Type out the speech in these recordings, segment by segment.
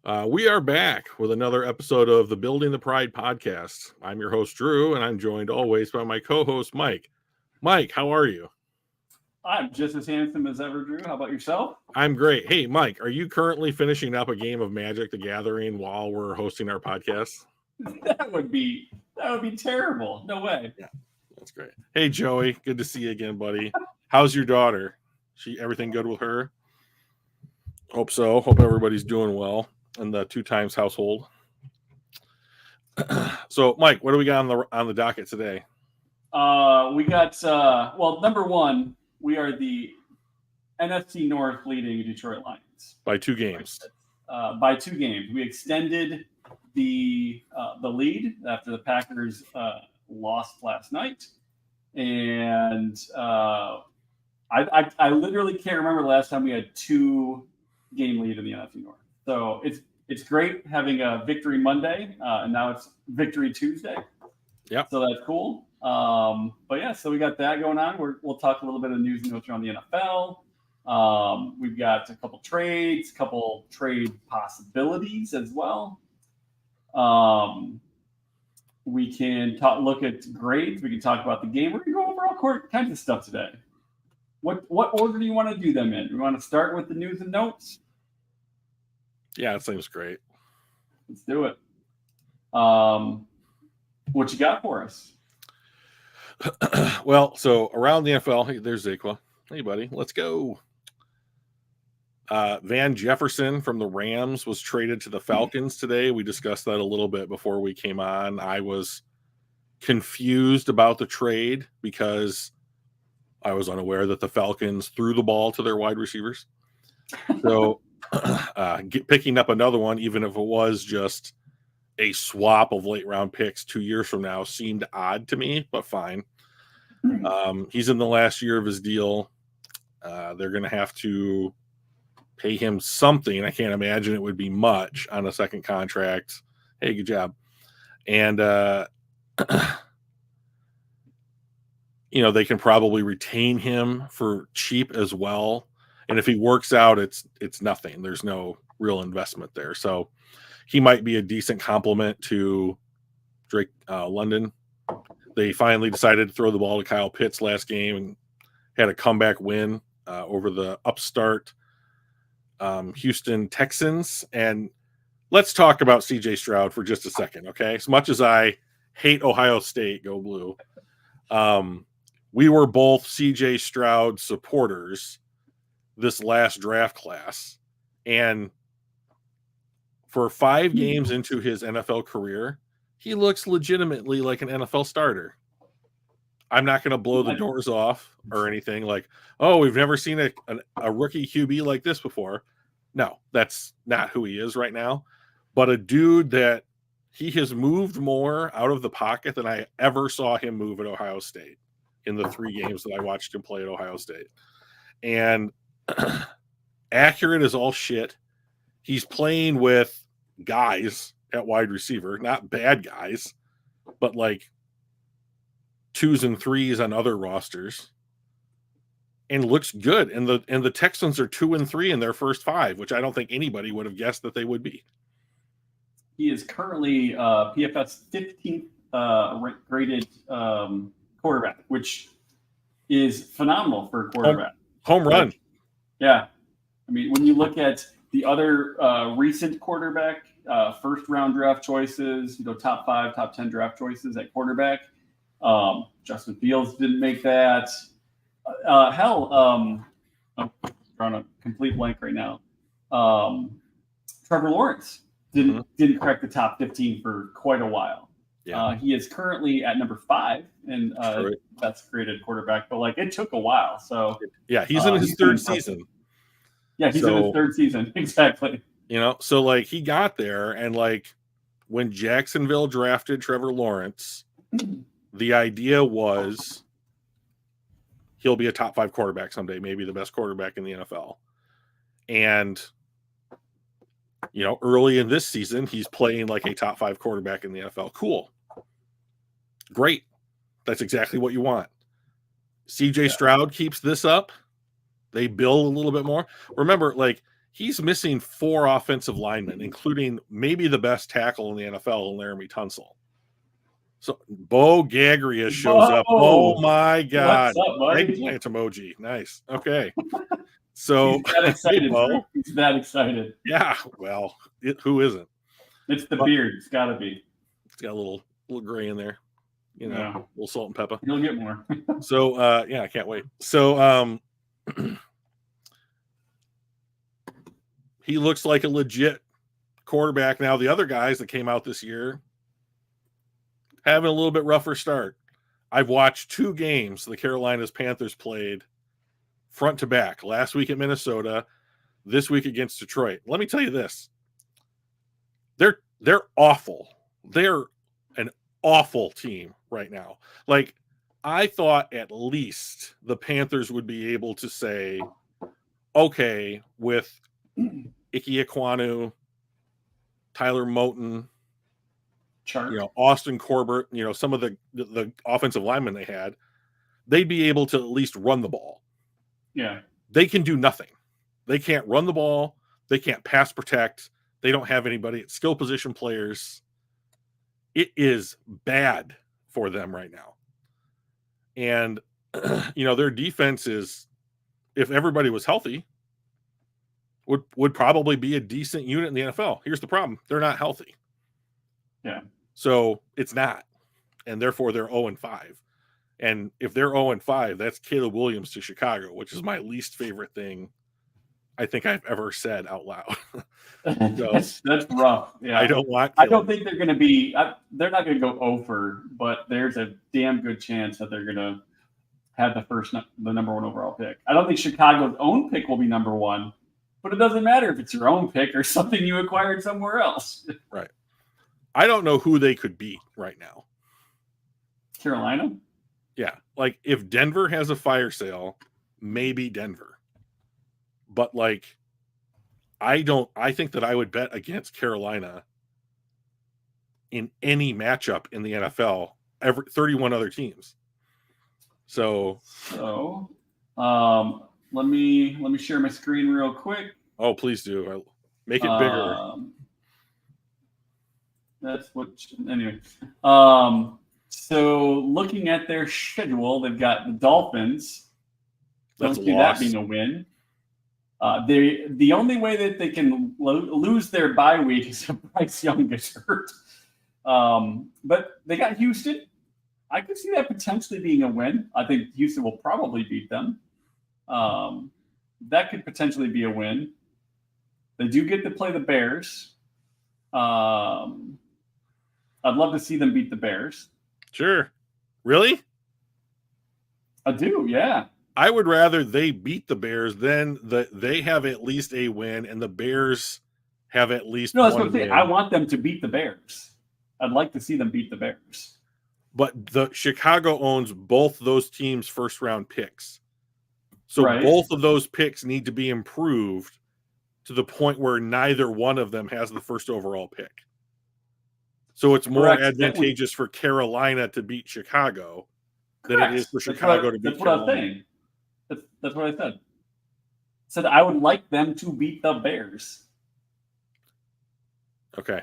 We are back with another episode of the Building the Pride podcast. I'm your host, Drew, and I'm joined always by my co-host, Mike. Mike, how are you? I'm just as handsome as ever, Drew. How about yourself? I'm great. Hey, Mike, are you currently finishing up a game of Magic the Gathering while we're hosting our podcast? That would be terrible. No way. Yeah, that's great. Hey, Joey, good to see you again, buddy. How's your daughter? Everything good with her? Hope so. Hope everybody's doing well in the 2x household. So, Mike, what do we got on the docket today? We got number one, we are the NFC North leading Detroit Lions by 2 games. By 2 games, we extended the lead after the Packers lost last night, and I literally can't remember the last time we had 2-game lead in the NFC North. So it's great having a victory Monday, and now it's victory Tuesday. Yeah. So that's cool. But yeah, so we got that going on. We'll talk a little bit of news and notes around the NFL. We've got a couple trade possibilities as well. We can look at grades. We can talk about the game. We're going to go over all kinds of stuff today. What order do you want to do them in? Do we want to start with the news and notes? Yeah, that seems great. Let's do it. What you got for us? Well, so around the NFL, hey, there's Zakwa. Hey, buddy, let's go. Van Jefferson from the Rams was traded to the Falcons today. We discussed that a little bit before we came on. I was confused about the trade because I was unaware that the Falcons threw the ball to their wide receivers. So picking up another one, even if it was just a swap of late round picks 2 years from now, seemed odd to me, but fine. He's in the last year of his deal. They're going to have to pay him something. I can't imagine it would be much on a second contract. Hey, good job. And, they can probably retain him for cheap as well. And if he works out, it's nothing. There's no real investment there. So he might be a decent complement to Drake London. They finally decided to throw the ball to Kyle Pitts last game and had a comeback win over the upstart Houston Texans. And let's talk about CJ Stroud for just a second, okay? As much as I hate Ohio State, go blue, we were both CJ Stroud supporters this last draft class. And for 5 games into his NFL career, he looks legitimately like an NFL starter. I'm not going to blow the doors off or anything like, oh, we've never seen a rookie QB like this before. No, that's not who he is right now. But a dude that he has moved more out of the pocket than I ever saw him move at Ohio State in the 3 games that I watched him play at Ohio State. And accurate as all shit. He's playing with guys at wide receiver, not bad guys, but like 2s and 3s on other rosters, and looks good. And the Texans are 2 and 3 in their first 5, which I don't think anybody would have guessed that they would be. He is currently PFF's 15th graded quarterback, which is phenomenal for a quarterback. Home run. Yeah. I mean, when you look at the other recent quarterback first round draft choices, top 5, top 10 draft choices at quarterback, Justin Fields didn't make that. I'm drawing a complete blank right now. Trevor Lawrence didn't crack the top 15 for quite a while. Yeah. He is currently at number 5, and that's graded quarterback, but it took a while. So yeah, he's in his 3rd season. Yeah, he's in his 3rd season. Exactly. So he got there, and when Jacksonville drafted Trevor Lawrence, the idea was he'll be a top 5 quarterback someday, maybe the best quarterback in the NFL. And early in this season, he's playing like a top 5 quarterback in the NFL. Cool. Great. That's exactly what you want. CJ Stroud keeps this up. They build a little bit more. Remember, he's missing 4 offensive linemen, including maybe the best tackle in the NFL, Laramie Tunsil. So Bo Gagria shows up. Oh my God. What's up, buddy? Eggplant emoji. Nice. Okay. So he's that excited. hey, Bo. He's that excited. Yeah. Well, who isn't? It's the beard. It's got to be. It's got a little gray in there. You know, a little salt and pepper. You'll get more. So yeah, I can't wait. So he looks like a legit quarterback now. The other guys that came out this year having a little bit rougher start. I've watched 2 games the Carolina Panthers played front to back. Last week at Minnesota, this week against Detroit. Let me tell you this. They're awful. They're an awful team right now. Like, I thought at least the Panthers would be able to say, okay, with Ike Ekwonu, Tyler Moton, Austin Corbett, some of the offensive linemen they had, they'd be able to at least run the ball. Yeah. They can do nothing. They can't run the ball. They can't pass protect. They don't have anybody at skill position players. It is bad for them right now. And, their defense is, if everybody was healthy, would probably be a decent unit in the NFL. Here's the problem. They're not healthy. Yeah. So it's not. And therefore they're 0-5. And if they're 0-5, that's Caleb Williams to Chicago, which is my least favorite thing I think I've ever said out loud. That's rough. Yeah. I don't want Caleb. I don't think they're going to be they're not going to go over, but there's a damn good chance that they're going to have the number 1 overall pick. I don't think Chicago's own pick will be number 1, but it doesn't matter if it's your own pick or something you acquired somewhere else. Right. I don't know who they could beat right now. Carolina? Yeah. Like, if Denver has a fire sale, maybe Denver. But I think that I would bet against Carolina in any matchup in the NFL, 31 other teams. So let me share my screen real quick. Oh, please do. Make it bigger. That's what anyway. So looking at their schedule, they've got the Dolphins. That's don't see that being a win. The only way that they can lose their bye week is if Bryce Young gets hurt. But they got Houston. I could see that potentially being a win. I think Houston will probably beat them. That could potentially be a win. They do get to play the Bears. I'd love to see them beat the Bears. Sure. Really? I do, yeah. I would rather they beat the Bears than they have at least a win and the Bears have at least one win. No, that's what I'm saying. I want them to beat the Bears. I'd like to see them beat the Bears. But the Chicago owns both those teams' first-round picks. So right. Both of those picks need to be improved to the point where neither one of them has the first overall pick. So it's more advantageous for Carolina to beat Chicago than it is for Chicago to beat Carolina. That's what I'm saying. That's what I said. I said I would like them to beat the Bears. Okay.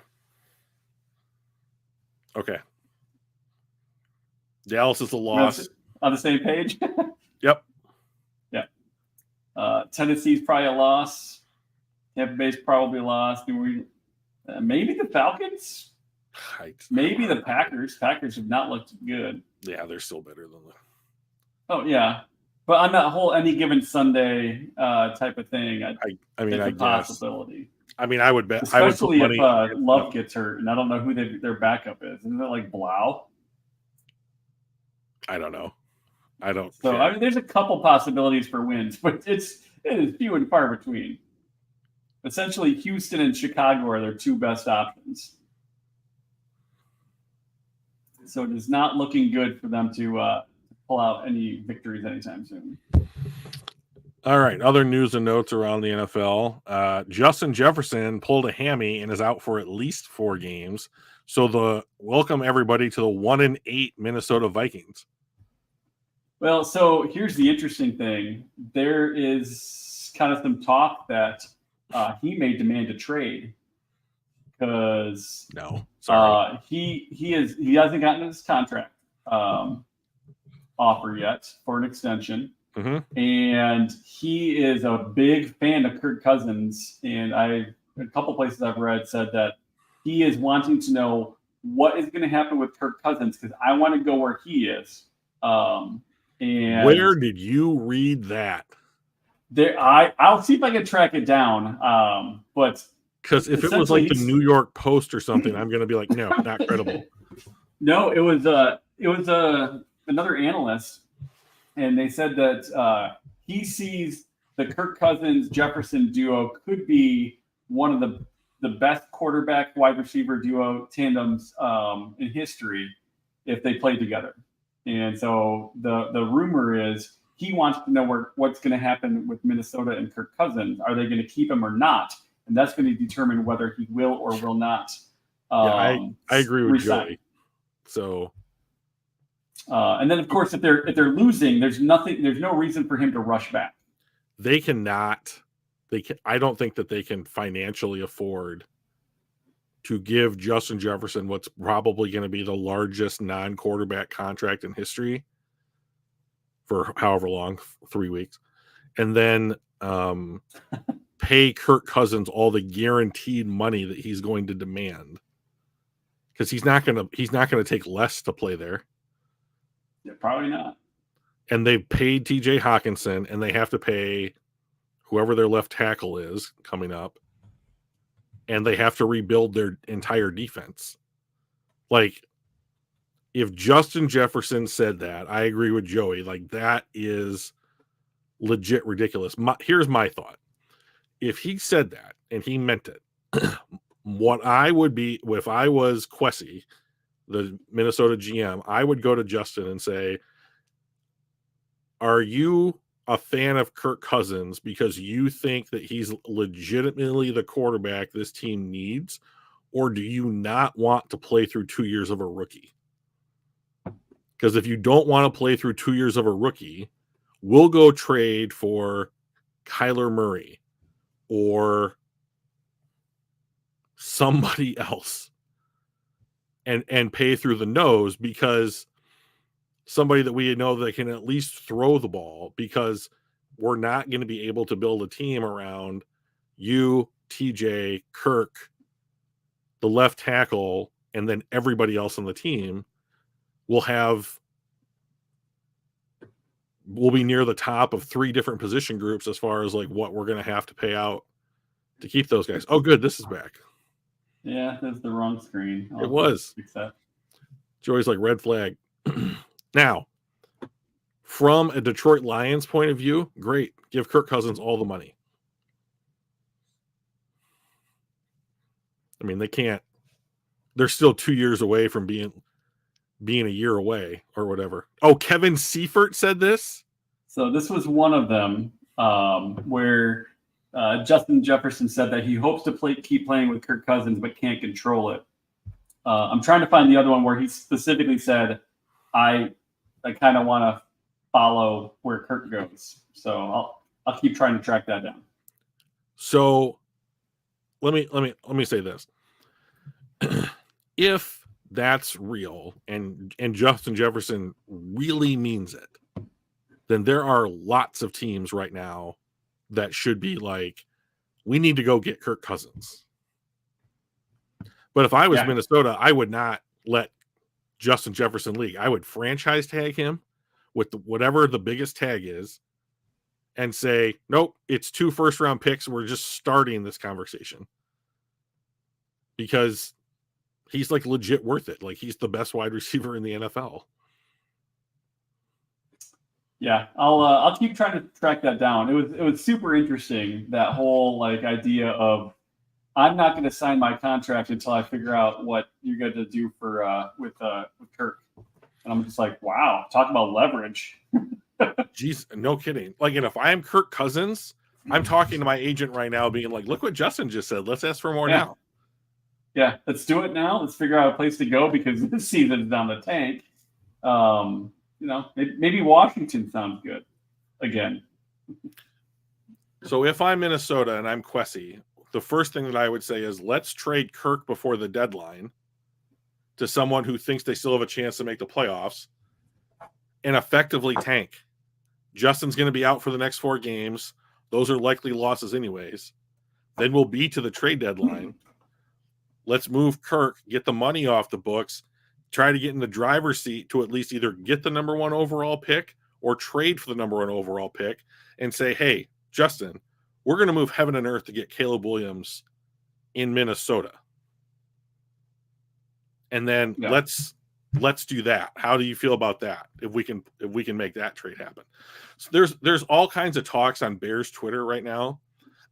Dallas is a loss. On the same page? Yep. Yeah. Tennessee's probably a loss. Tampa Bay's probably a loss. Maybe the Falcons? Maybe the Packers. Packers have not looked good. Yeah, they're still better than them. Oh, yeah. But on that whole any given Sunday type of thing, I mean, it's a possibility. I mean, I would bet. Especially if Love gets hurt, and I don't know who their backup is. Isn't it like Blau? I don't know. I don't. So I mean, there's a couple possibilities for wins, but it is few and far between. Essentially, Houston and Chicago are their 2 best options. So it is not looking good for them to pull out any victories anytime soon. All right. Other news and notes around the NFL. Justin Jefferson pulled a hammy and is out for at least 4 games. So welcome everybody to the 1-8 Minnesota Vikings. Well, so here's the interesting thing. There is kind of some talk that he may demand a trade because No, sorry. he hasn't gotten his contract offer yet for an extension. Mm-hmm. And he is a big fan of Kirk Cousins. And a couple places I've read said that he is wanting to know what is going to happen with Kirk Cousins because I want to go where he is. And where did you read that? I'll see if I can track it down. But because if it was like the New York Post or something, I'm going to be like, no, not credible. No, it was another analyst. And they said that he sees the Kirk Cousins Jefferson duo could be one of the best quarterback wide receiver duo tandems in history if they play together. And so the rumor is he wants to know what's going to happen with Minnesota and Kirk Cousins. Are they going to keep him or not? And that's going to determine whether he will or will not. I agree with Joey. So. And then, of course, if they're losing, there's no reason for him to rush back. They cannot. I don't think that they can financially afford to give Justin Jefferson what's probably going to be the largest non-quarterback contract in history for however long, 3 weeks, and then pay Kirk Cousins all the guaranteed money that he's going to demand because he's not going to take less to play there. Yeah, probably not. And they've paid TJ Hawkinson, and they have to pay whoever their left tackle is coming up, and they have to rebuild their entire defense. Like, if Justin Jefferson said that, I agree with Joey. Like, that is legit ridiculous. Here's my thought. If he said that and he meant it, what I would be, if I was Kwesi, the Minnesota GM, I would go to Justin and say, are you a fan of Kirk Cousins because you think that he's legitimately the quarterback this team needs, or do you not want to play through 2 years of a rookie? Because if you don't want to play through 2 years of a rookie, we'll go trade for Kyler Murray or somebody else and pay through the nose, because somebody that we know that can at least throw the ball, because we're not going to be able to build a team around you, TJ, Kirk, the left tackle, and then everybody else on the team will be near the top of 3 different position groups as far as like what we're going to have to pay out to keep those guys. Oh, good. This is back. Yeah, that's the wrong screen. It was. Joey's like, red flag. Now, from a Detroit Lions point of view, great. Give Kirk Cousins all the money. I mean, they can't. They're still 2 years away from being a year away or whatever. Oh, Kevin Seifert said this? So this was one of them where Justin Jefferson said that he hopes to keep playing with Kirk Cousins but can't control it. I'm trying to find the other one where he specifically said, I kind of want to follow where Kirk goes. So I'll keep trying to track that down. So let me say this. If that's real and Justin Jefferson really means it, then there are lots of teams right now that should be like, we need to go get Kirk Cousins. But if I was Minnesota, I would not let Justin Jefferson league. I would franchise tag him with whatever the biggest tag is and say, nope, it's 2 first-round picks. We're just starting this conversation. Because he's like legit worth it. Like, he's the best wide receiver in the NFL. Yeah, I'll keep trying to track that down. It was super interesting, that whole like idea of, I'm not going to sign my contract until I figure out what you're going to do for with Kirk. And I'm just like, wow, talk about leverage. Jeez, no kidding. Like, and if I'm Kirk Cousins, I'm talking to my agent right now being like, look what Justin just said. Let's ask for more now. Yeah, let's do it now. Let's figure out a place to go because this season is down the tank. Maybe Washington sounds good again. So if I'm Minnesota and I'm Kwesi, the first thing that I would say is let's trade Kirk before the deadline to someone who thinks they still have a chance to make the playoffs and effectively tank. Justin's going to be out for the next 4 games. Those are likely losses anyways. Then we'll be to the trade deadline. Let's move Kirk, get the money off the books, try to get in the driver's seat to at least either get the number 1 overall pick or trade for the number 1 overall pick and say, hey, Justin, we're going to move heaven and earth to get Caleb Williams in Minnesota. And then let's do that. How do you feel about that? If we can make that trade happen. So there's all kinds of talks on Bears Twitter right now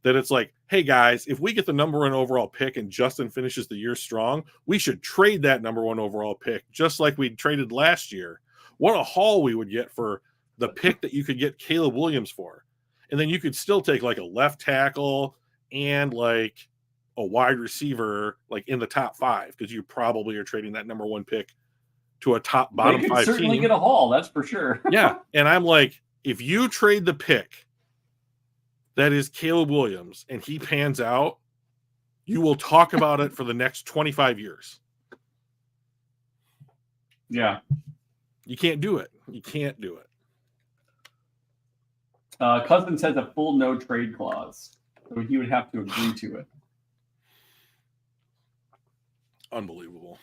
that it's like, hey guys, if we get the number 1 overall pick and Justin finishes the year strong, we should trade that number 1 overall pick just like we traded last year. What a haul we would get for the pick that you could get Caleb Williams for. And then you could still take like a left tackle and like a wide receiver like in the top 5 because you probably are trading that number 1 pick to a top bottom 5 team. Certainly get a haul, that's for sure. Yeah, and I'm like, if you trade the pick that is Caleb Williams and he pans out, you will talk about it for the next 25 years. Yeah. You can't do it. You can't do it. Cousins has a full no trade clause, so he would have to agree to it. Unbelievable.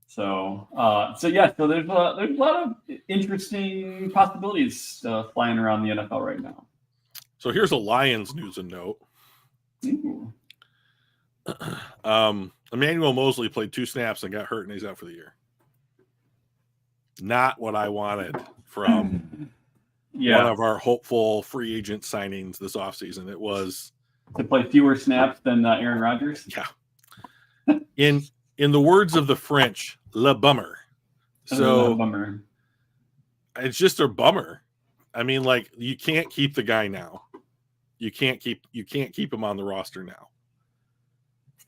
So there's a lot of interesting possibilities flying around the NFL right now. So here's a Lions news and note. Ooh. Emmanuel Mosley played 2 snaps and got hurt, and he's out for the year. Not what I wanted from one of our hopeful free agent signings this offseason. It was to play fewer snaps than Aaron Rodgers. Yeah. In the words of the French, le bummer. So bummer. It's just a bummer. I mean, like, you can't keep the guy now. You can't keep him on the roster now.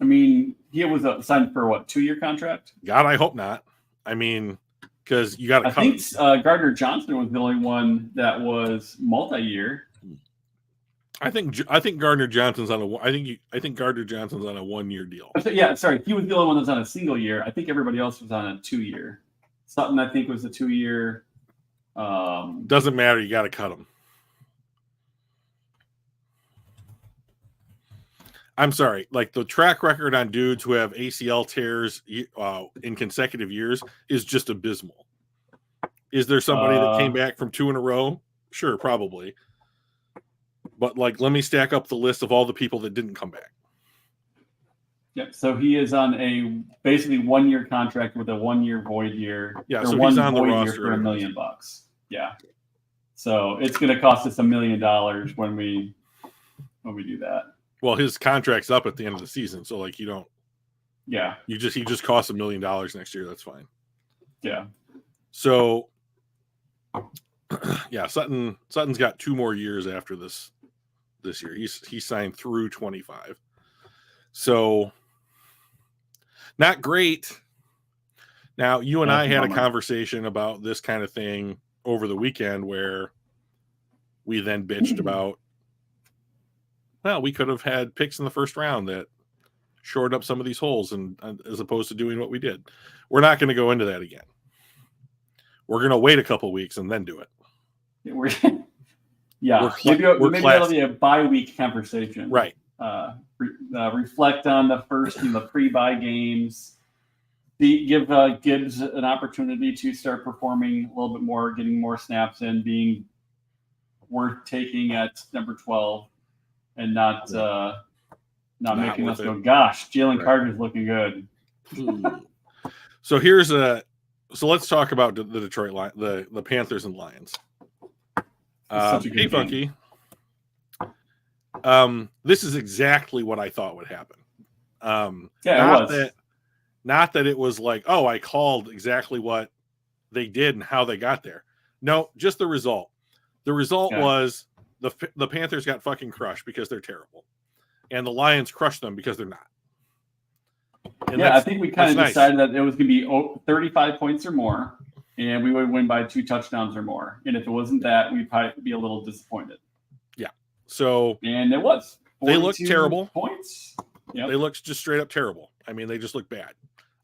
I mean, he was signed for what, 2-year contract? God, I hope not. I mean, because you got to. I think Gardner Johnson was the only one that was multi-year. I think Gardner Johnson's on a. I think Gardner Johnson's on a 1-year deal. Yeah, sorry, he was the only one that's on a single year. I think everybody else was on a 2-year. Sutton, I think, was a 2-year. Doesn't matter. You got to cut him. I'm sorry. Like, the track record on dudes who have ACL tears in consecutive years is just abysmal. Is there somebody that came back from 2 in a row? Sure, probably. But, like, let me stack up the list of all the people that didn't come back. Yep. So he is on a basically 1-year contract with a 1-year void year. Yeah. So he's on the roster for $1 million. Yeah. So it's going to cost us $1 million when we do that. Well, his contract's up at the end of the season, so like you don't. Yeah. He just costs $1 million next year. That's fine. Yeah. So. Yeah, Sutton's got 2 more years after this year. He signed through 25. So not great. Now, you and I had a conversation about this kind of thing over the weekend where we then bitched about, well, we could have had picks in the first round that shored up some of these holes and as opposed to doing what we did. We're not going to go into that again. We're going to wait a couple weeks and then do it. Maybe that'll be a bye-week conversation. Right. Reflect on the first and the pre-bye games. Give Gibbs an opportunity to start performing a little bit more, getting more snaps in, being worth taking at number 12, and not making us go, gosh, Jalen Carter's looking good. So let's talk about the Detroit the Panthers and Lions. Hey, Funky. This is exactly what I thought would happen. It was. Not that it was like, oh, I called exactly what they did and how they got there. No, just the result. The result was the Panthers got fucking crushed because they're terrible. And the Lions crushed them because they're not. And I think we kind of decided that it was going to be 35 points or more, and we would win by 2 touchdowns or more. And if it wasn't that, we'd probably be a little disappointed. So and it was. They look 42 terrible. Points. Yep. They look just straight up terrible. I mean, they just look bad.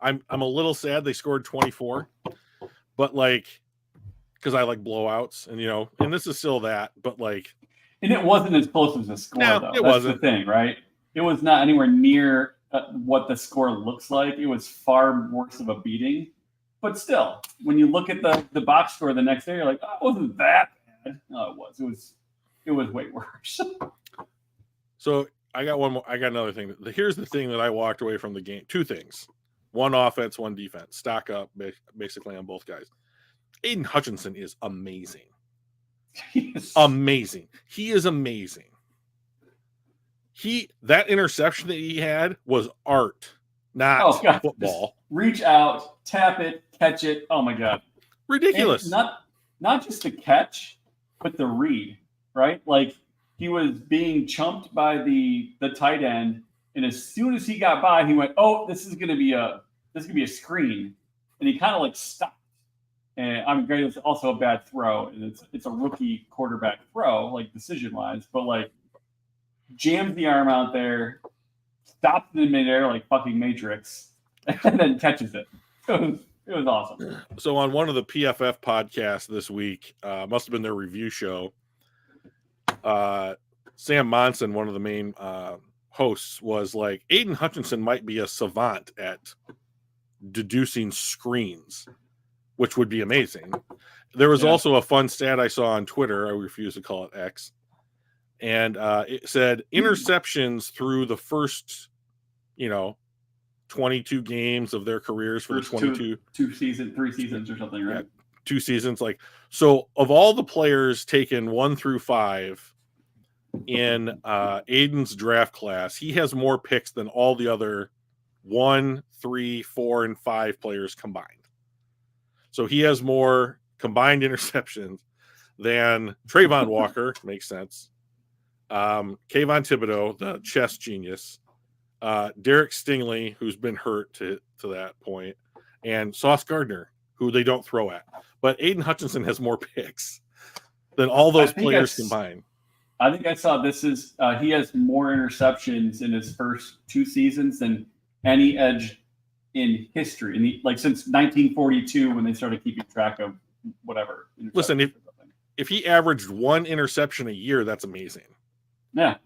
I'm a little sad they scored 24, but like, because I like blowouts, and and this is still that, but like, and it wasn't as close as the score, no, though. It That's wasn't. the thing, right? It was not anywhere near what the score looks like. It was far worse of a beating, but still, when you look at the box score the next day, you're like, oh, it wasn't that bad. No, it was. It was way worse. So I got one more. I got another thing. Here's the thing that I walked away from the game. Two things: one offense, one defense. Stock up basically on both guys. Aiden Hutchinson is amazing. Amazing. He is amazing. That interception that he had was art, not football. Just reach out, tap it, catch it. Oh my God. Ridiculous. And not just the catch, but the read, right? Like he was being chumped by the tight end, and as soon as he got by, he went, "Oh, this is gonna be a screen," and he kind of like stopped. And I'm great. It's also a bad throw, and it's a rookie quarterback throw, like decision wise, but like jams the arm out there, stops in midair like fucking Matrix, and then catches it. It was awesome. So on one of the PFF podcasts this week, must have been their review show. Sam Monson, one of the main hosts, was like, Aiden Hutchinson might be a savant at deducing screens, which would be amazing. There was also a fun stat I saw on Twitter. I refuse to call it X. And it said interceptions through the first, 22 games of their careers for first the 22. 3 seasons or something, right? Yeah, 2 seasons. Like, so of all the players taken 1 through 5 in Aiden's draft class, he has more picks than all the other 1, 3, 4, and 5 players combined. So he has more combined interceptions than Trayvon Walker, makes sense. Kayvon Thibodeau, the chess genius, Derek Stingley, who's been hurt to that point, and Sauce Gardner, who they don't throw at. But Aiden Hutchinson has more picks than all those players combined. I think I saw this is he has more interceptions in his first 2 seasons than any edge in history, since 1942 when they started keeping track of whatever. Listen, if he averaged 1 interception a year, that's amazing. Yeah.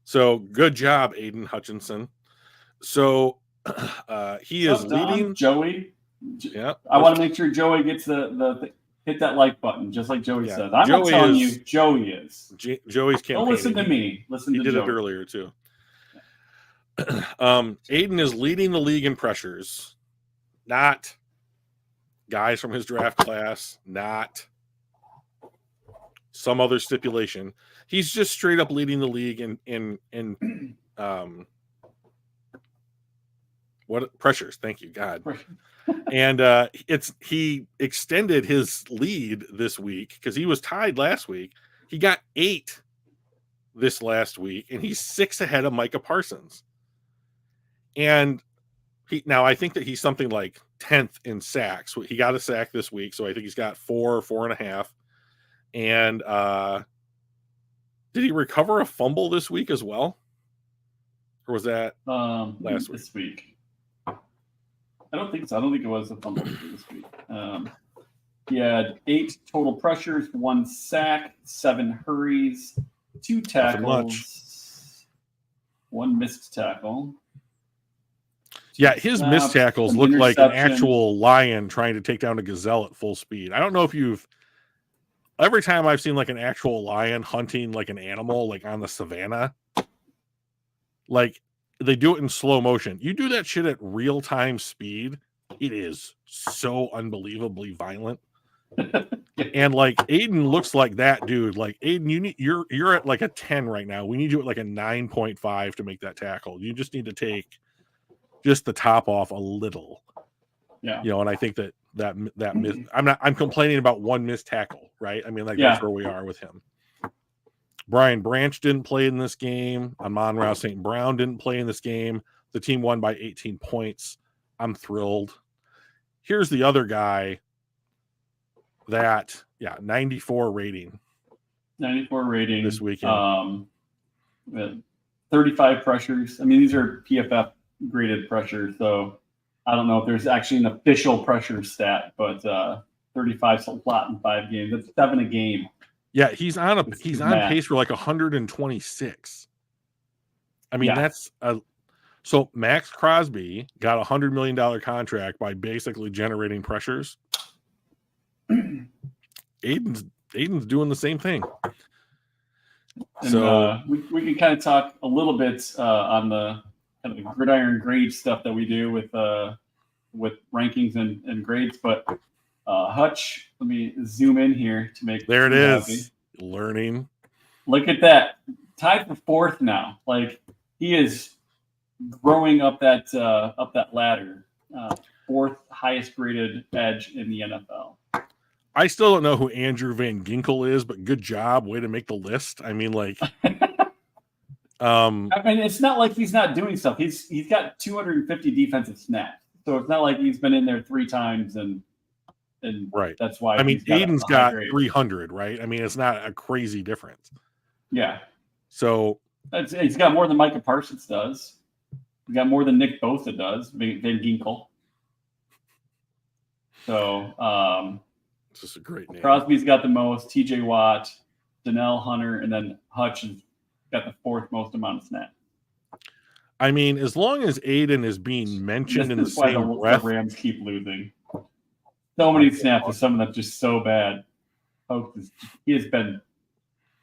So good job, Aiden Hutchinson. So he is leading. Joey. Yeah. I want to make sure Joey gets the hit that like button, just like Joey says. I'm not telling you, Joey is. Joey's campaigning. Don't listen to me. Listen to Joey. He did it earlier too. Aiden is leading the league in pressures, not guys from his draft class, not some other stipulation. He's just straight up leading the league in what pressures. Thank you, God. And he extended his lead this week because he was tied last week. He got 8 this last week, and he's 6 ahead of Micah Parsons. And I think that he's something like 10th in sacks. He got a sack this week, so I think he's got 4 or 4.5. And did he recover a fumble this week as well? Or was that last week? This week. I don't think so. I don't think it was a fumble this week. He had 8 total pressures, 1 sack, 7 hurries, 2 tackles, 1 missed tackle. Yeah, his missed tackles look like an actual lion trying to take down a gazelle at full speed. I don't know if every time I've seen like an actual lion hunting like an animal, like on the savannah, like they do it in slow motion. You do that shit at real time speed, it is so unbelievably violent. And like Aiden looks like that dude. Like Aiden, you're at like a 10 right now. We need you at like a 9.5 to make that tackle. You just need to take just the top off a little. Yeah. And I think that miss, I'm complaining about 1 missed tackle, right? I mean, that's where we are with him. Brian Branch didn't play in this game. Amon-Ra St. Brown didn't play in this game. The team won by 18 points. I'm thrilled. Here's the other guy that, 94 rating. 94 rating this weekend. 35 pressures. I mean, these are PFF graded pressures, so I don't know if there's actually an official pressure stat, but 35 slot in 5 games. That's 7 a game. Yeah, he's on math. pace for like 126. I mean, that's so Max Crosby got a $100 million contract by basically generating pressures. Aiden's doing the same thing. And, so we can kind of talk a little bit on the kind of the Gridiron Grades stuff that we do with rankings and grades. But Hutch, let me zoom in here to make there it is. Happy. Learning. Look at that, tied for 4th now. Like he is growing up that ladder. 4th highest graded edge in the NFL. I still don't know who Andrew Van Ginkel is, but good job. Way to make the list. I mean, like, I mean, it's not like he's not doing stuff. He's got 250 defensive snaps. So it's not like he's been in there 3 times and right. That's why. I mean, Aiden's got 300, right? I mean, it's not a crazy difference. Yeah. So he's got more than Micah Parsons does. He's got more than Nick Bosa does. Van Ginkel. So, this is a great name. Crosby's got the most, TJ Watt, Donnell Hunter, and then Hutch has got the 4th most amount of snaps. I mean, as long as Aiden is being mentioned in the same breath. The Rams keep losing. So many snaps with some of them just so bad. He has been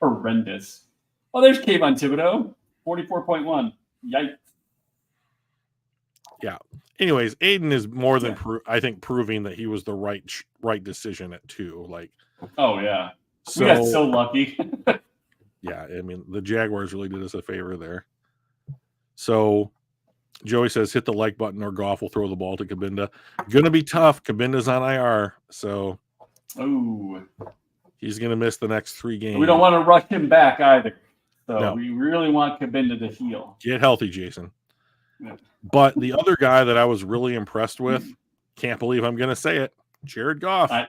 horrendous. Oh, there's Kayvon Thibodeau, 44.1. Yikes. Yeah. Anyways, Aiden is more than I think proving that he was the right decision at 2. Like, oh yeah, we got so lucky. Yeah, I mean the Jaguars really did us a favor there. So Joey says hit the like button or Goff will throw the ball to Kabinda. Gonna be tough. Kabinda's on IR, so he's gonna miss the next 3 games. We don't want to rush him back either. So we really want Kabinda to heal. Get healthy, Jason. Yeah. But the other guy that I was really impressed with, can't believe I'm going to say it, Jared Goff. So I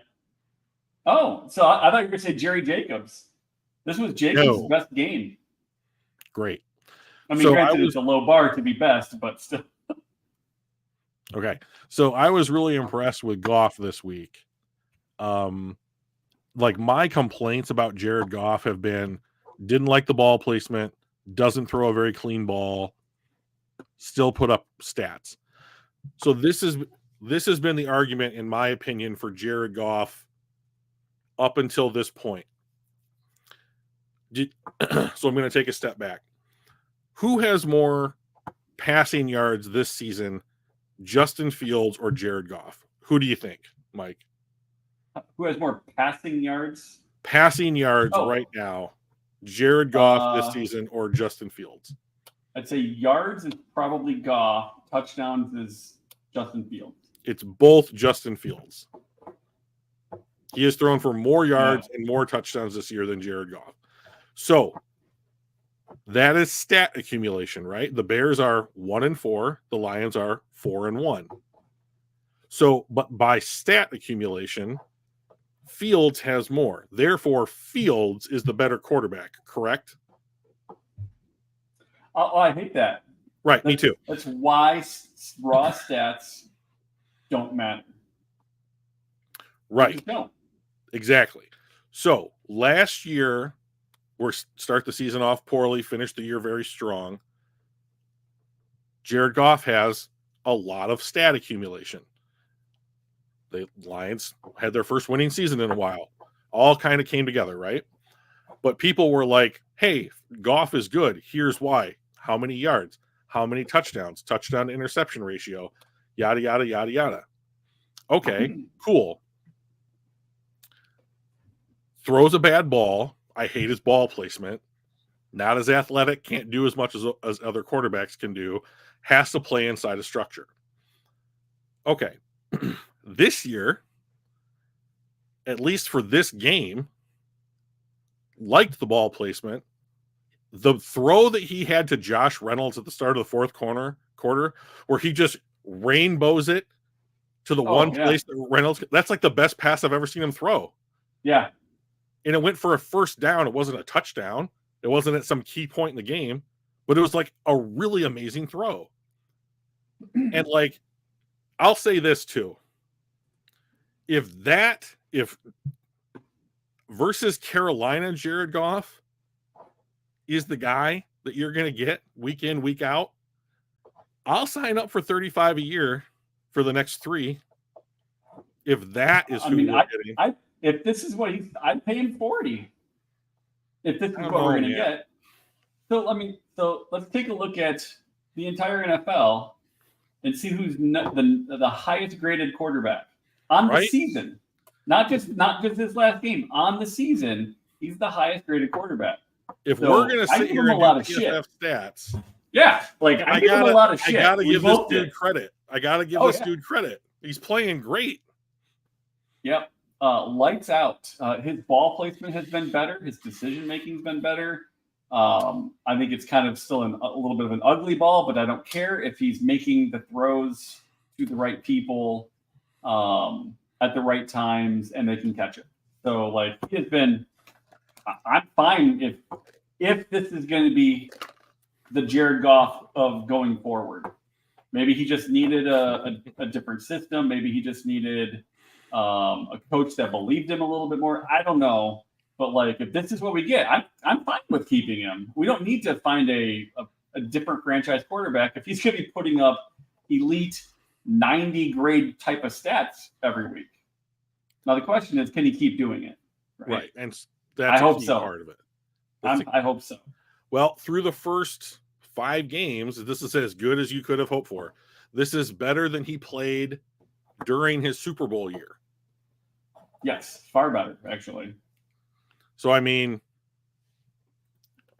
thought you were going to say Jerry Jacobs. This was Jacobs' best game. Great. I mean, granted, it's a low bar to be best, but still. Okay. So I was really impressed with Goff this week. Like my complaints about Jared Goff have been, didn't like the ball placement, doesn't throw a very clean ball, still put up stats. So this has been the argument, in my opinion, for Jared Goff up until this point. So I'm going to take a step back. Who has more passing yards this season, Justin Fields or Jared Goff? Who do you think, Mike? Who has more passing yards? Passing yards right now, Jared Goff this season or Justin Fields? I'd say yards is probably Goff. Touchdowns is Justin Fields. It's both Justin Fields. He has thrown for more yards and more touchdowns this year than Jared Goff. So that is stat accumulation, right? The Bears are 1-4. The Lions are 4-1. So, but by stat accumulation, Fields has more. Therefore, Fields is the better quarterback, correct? Oh, I hate that. Right, me too. That's why raw stats don't matter. Right. They don't. Exactly. So last year, start the season off poorly, finish the year very strong. Jared Goff has a lot of stat accumulation. The Lions had their first winning season in a while. All kind of came together, right? But people were like, hey, Goff is good. Here's why. How many yards? How many touchdowns? Touchdown to interception ratio. Yada, yada, yada, yada. Okay, cool. Throws a bad ball. I hate his ball placement. Not as athletic. Can't do as much as other quarterbacks can do. Has to play inside a structure. Okay. This year, at least for this game, liked the ball placement. The throw that he had to Josh Reynolds at the start of the fourth quarter, where he just rainbows it to the place that Reynolds, that's like the best pass I've ever seen him throw. Yeah. And it went for a first down. It wasn't a touchdown. It wasn't at some key point in the game, but it was like a really amazing throw. And like, I'll say this too. If versus Carolina, Jared Goff is the guy that you're going to get week in, week out, I'll sign up for 35 a year for the next 3. If that is who we're getting. If this is what I'd pay him 40. If this is what we're going to get. So let's take a look at the entire NFL and see who's the highest graded quarterback on the season. Not just this last game. On the season, he's the highest graded quarterback. If we're going to sit here and do PFF stats, yeah, like I give him a lot of shit. I got to give this dude credit. I got to give this dude credit. He's playing great. Yep. Lights out. His ball placement has been better. His decision making has been better. I think it's kind of still a little bit of an ugly ball, but I don't care if he's making the throws to the right people at the right times and they can catch it. So like he has been. I'm fine if this is going to be the Jared Goff of going forward. Maybe he just needed a different system. Maybe he just needed a coach that believed him a little bit more. I don't know. But like, if this is what we get, I'm fine with keeping him. We don't need to find a different franchise quarterback if he's going to be putting up elite 90 grade type of stats every week. Now the question is, can he keep doing it? Right. And that's a key part of it. I hope so. Well, through the first 5 games, this is as good as you could have hoped for. This is better than he played during his Super Bowl year. Yes, far better, actually. So, I mean,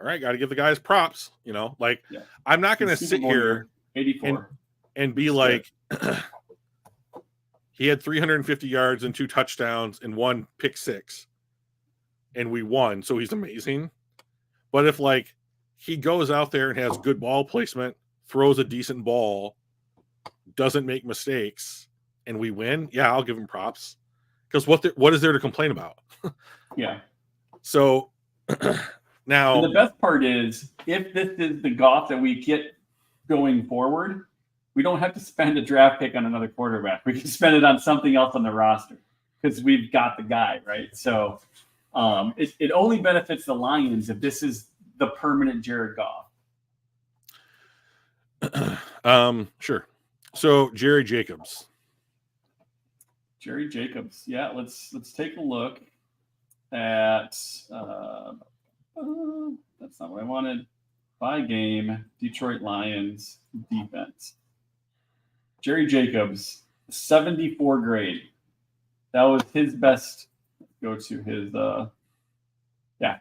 all right, got to give the guys props, like I'm not going to sit here 84 and be like, he had 350 yards and 2 touchdowns and 1 pick 6 and we won. So he's amazing. But if like he goes out there and has good ball placement, throws a decent ball, doesn't make mistakes, and we win, I'll give him props. Because what is there to complain about? Yeah. So now and the best part is if this is the Goff that we get going forward, we don't have to spend a draft pick on another quarterback. We can spend it on something else on the roster because we've got the guy, right? So it only benefits the Lions if this is the permanent Jared Goff. Sure. So Jerry Jacobs. Yeah, let's take a look at that's not what I wanted. By game, Detroit Lions defense. Jerry Jacobs, 74 grade. That was his best. Go to his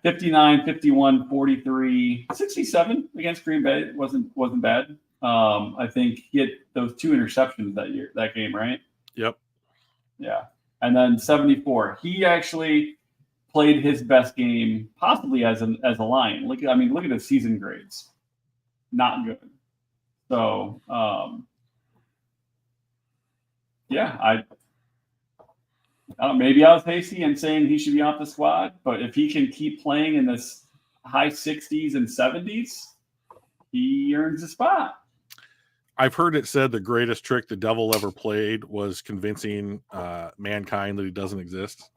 59, 51, 43, 67 against Green Bay. It wasn't bad. I think he had those 2 interceptions that game, right? Yep. Yeah. And then 74. He actually played his best game possibly as a Lion. Look at his season grades. Not good. So maybe I was hasty in saying he should be off the squad, but if he can keep playing in this high 60s and 70s, he earns a spot. I've heard it said the greatest trick the devil ever played was convincing mankind that he doesn't exist.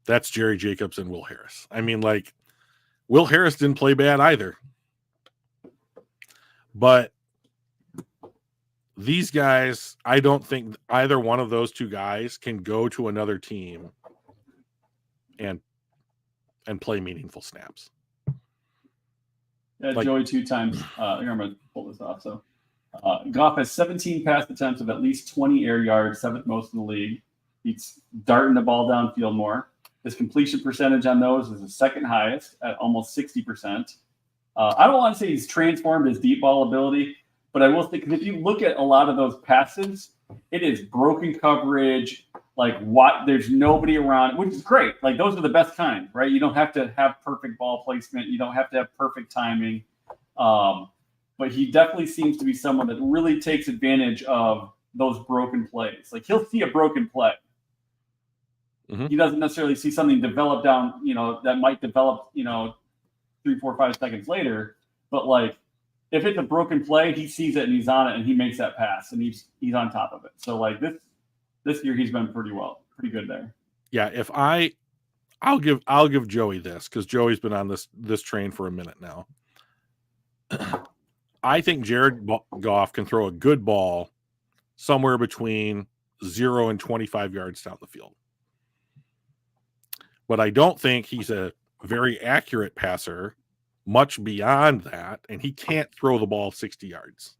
That's Jerry Jacobs and Will Harris. I mean, like, Will Harris didn't play bad either. But these guys, I don't think either one of those 2 guys can go to another team and play meaningful snaps. Yeah, like, Joey 2 times. I'm going to pull this off. So Goff has 17 pass attempts of at least 20 air yards, 7th most in the league. He's darting the ball downfield more. His completion percentage on those is the 2nd highest at almost 60%. I don't want to say he's transformed his deep ball ability, but I will say, because if you look at a lot of those passes, it is broken coverage, like there's nobody around, which is great. Like those are the best kind, right? You don't have to have perfect ball placement. You don't have to have perfect timing. But he definitely seems to be someone that really takes advantage of those broken plays. Like he'll see a broken play Mhm. He doesn't necessarily see something develop down, that might develop, 3, 4, 5 seconds later. But like, if it's a broken play, he sees it and he's on it and he makes that pass and he's on top of it. So like this year he's been pretty good there. Yeah, I'll give Joey this, because Joey's been on this train for a minute now. I think Jared Goff can throw a good ball somewhere between 0 and 25 yards down the field. But I don't think he's a very accurate passer much beyond that, and he can't throw the ball 60 yards.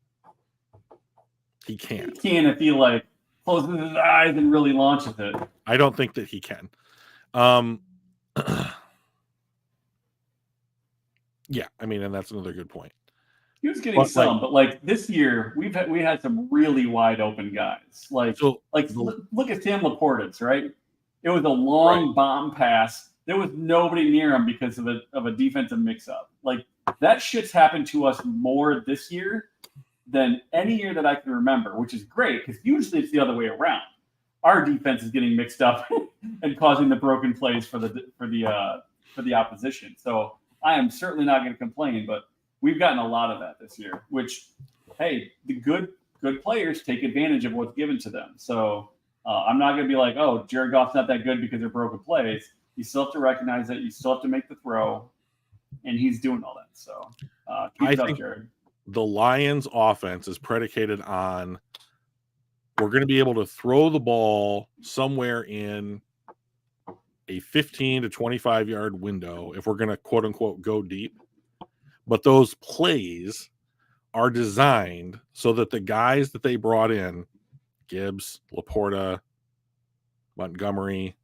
He can't. He can if he like closes his eyes and really launches it. I don't think that he can. Yeah, I mean, and that's another good point. He was getting but like this year we had some really wide open guys. Look at Sam Laporta's, right? It was a long bomb pass. There was nobody near him because of a defensive mix-up. Like, that shit's happened to us more this year than any year that I can remember, which is great because usually it's the other way around. Our defense is getting mixed up and causing the broken plays for the opposition. So I am certainly not going to complain, but we've gotten a lot of that this year. Which, hey, the good players take advantage of what's given to them. So I'm not going to be like, oh, Jared Goff's not that good because they're broken plays. You still have to recognize it. You still have to make the throw, and he's doing all that. So keep it up, Jared. The Lions' offense is predicated on we're going to be able to throw the ball somewhere in a 15 to 25 yard window if we're going to quote unquote go deep. But those plays are designed so that the guys that they brought in, Gibbs, Laporta, Montgomery,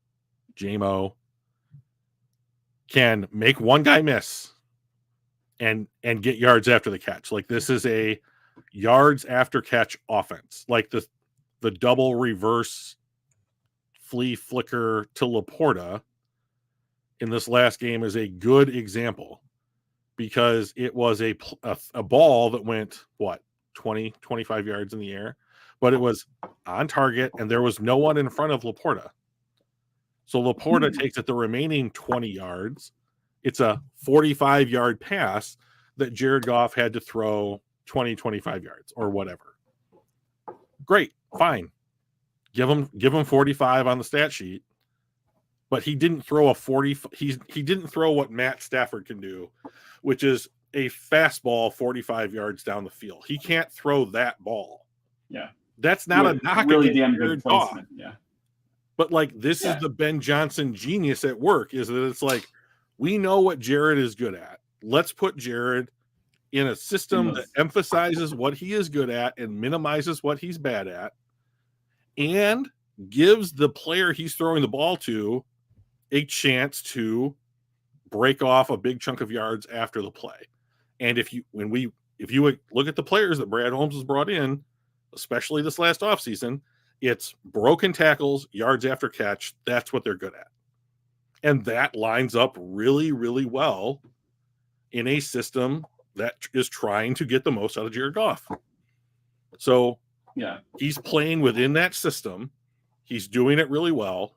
Jamo, can make one guy miss and get yards after the catch. Like, this is a yards after catch offense. Like the double reverse flea flicker to Laporta in this last game is a good example, because it was a ball that went 20, 25 yards in the air, but it was on target and there was no one in front of Laporta. So Laporta takes it the remaining 20 yards. It's a 45-yard pass that Jared Goff had to throw 20, 25 yards or whatever. Great, fine. Give him 45 on the stat sheet. But he didn't throw a 40. He didn't throw what Matt Stafford can do, which is a fastball 45 yards down the field. He can't throw that ball. Yeah. That's not a knock. Really damn good placement. Yeah. But like, this is the Ben Johnson genius at work, is that it's like, we know what Jared is good at. Let's put Jared in a system that emphasizes what he is good at and minimizes what he's bad at, and gives the player he's throwing the ball to a chance to break off a big chunk of yards after the play. And if you look at the players that Brad Holmes has brought in, especially this last offseason, it's broken tackles, yards after catch. That's what they're good at. And that lines up really, really well in a system that is trying to get the most out of Jared Goff. So yeah, he's playing within that system. He's doing it really well.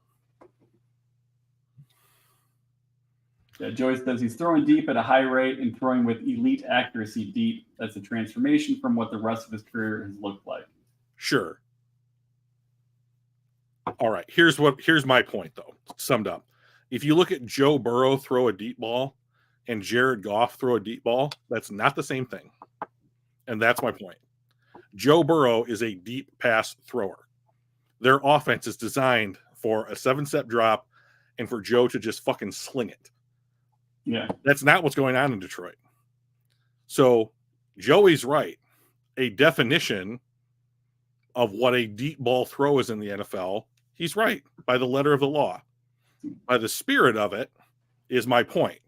Yeah, Joyce says he's throwing deep at a high rate and throwing with elite accuracy deep. That's a transformation from what the rest of his career has looked like. Sure. All right. Here's my point, though, summed up. If you look at Joe Burrow throw a deep ball and Jared Goff throw a deep ball, that's not the same thing. And that's my point. Joe Burrow is a deep pass thrower. Their offense is designed for a 7-step drop and for Joe to just fucking sling it. Yeah. That's not what's going on in Detroit. So Joey's right. A definition of what a deep ball throw is in the NFL, he's right by the letter of the law. By the spirit of it is my point,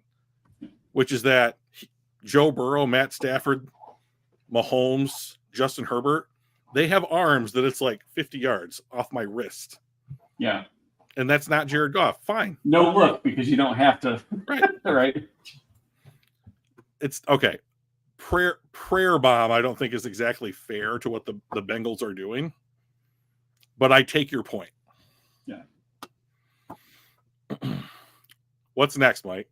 which is that Joe Burrow, Matt Stafford, Mahomes, Justin Herbert, they have arms that it's like 50 yards off my wrist. Yeah. And that's not Jared Goff. Fine. No look, because you don't have to. Right. Right. It's okay. Prayer bomb, I don't think is exactly fair to what the Bengals are doing. But I take your point. Yeah. What's next, Mike?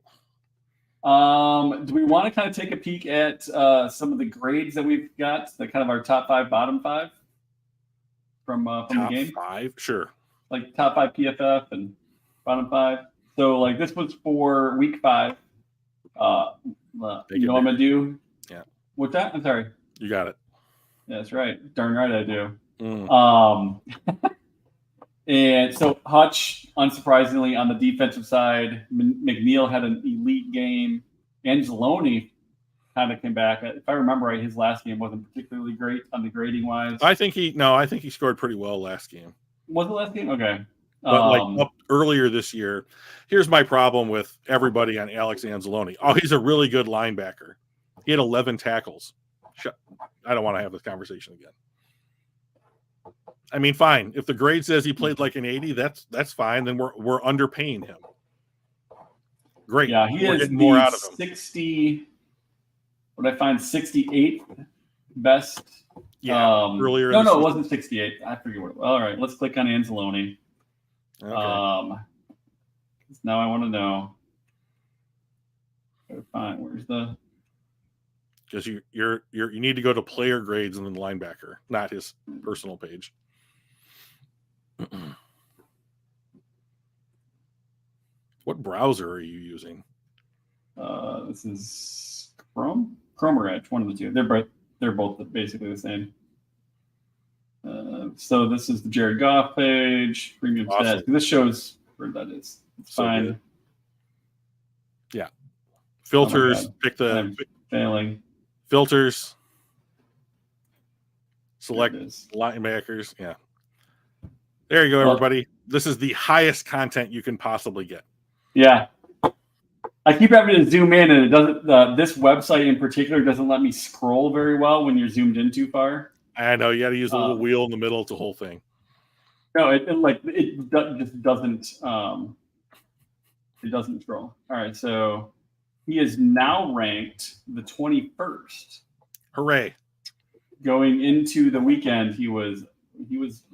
Do we want to kind of take a peek at some of the grades that we've got, the kind of our top 5, bottom 5 from the game? Top 5, sure. Like top 5 PFF and bottom 5. So like this was for week 5. You know what I'm gonna do? Yeah. What's that? I'm sorry. You got it. Yeah, that's right. Darn right I do. Mm. And so Hutch, unsurprisingly, on the defensive side, McNeil had an elite game. Anzalone kind of came back. If I remember right, his last game wasn't particularly great on the grading wise. I think he scored pretty well last game. Was it last game? Okay. But like up earlier this year, here's my problem with everybody on Alex Anzalone. Oh, he's a really good linebacker. He had 11 tackles. I don't want to have this conversation again. I mean, fine. If the grade says he played like an 80, that's fine. Then we're underpaying him. Great. Yeah, he is getting more out of him. 60. What did I find? 68th best. Yeah. Earlier. No, it wasn't 68. I forget what it was. All right, let's click on Anzalone. Okay. Now I want to know. Fine. Where's the? Because you need to go to player grades and then linebacker, not his personal page. What browser are you using? This is Chrome or Edge, one of the two. They're both basically the same. So this is the Jared Goff page, premium stats. This shows where that is. It's so fine. Good. Yeah. Filters. Pick the I'm failing. Filters. Select linebackers. Yeah. There you go, everybody. This is the highest content you can possibly get. Yeah. I keep having to zoom in, and it doesn't. This website in particular doesn't let me scroll very well when you're zoomed in too far. I know you got to use a little wheel in the middle. It's the whole thing. No, it just doesn't. It doesn't scroll. All right, so he is now ranked the 21st. Hooray! Going into the weekend, he was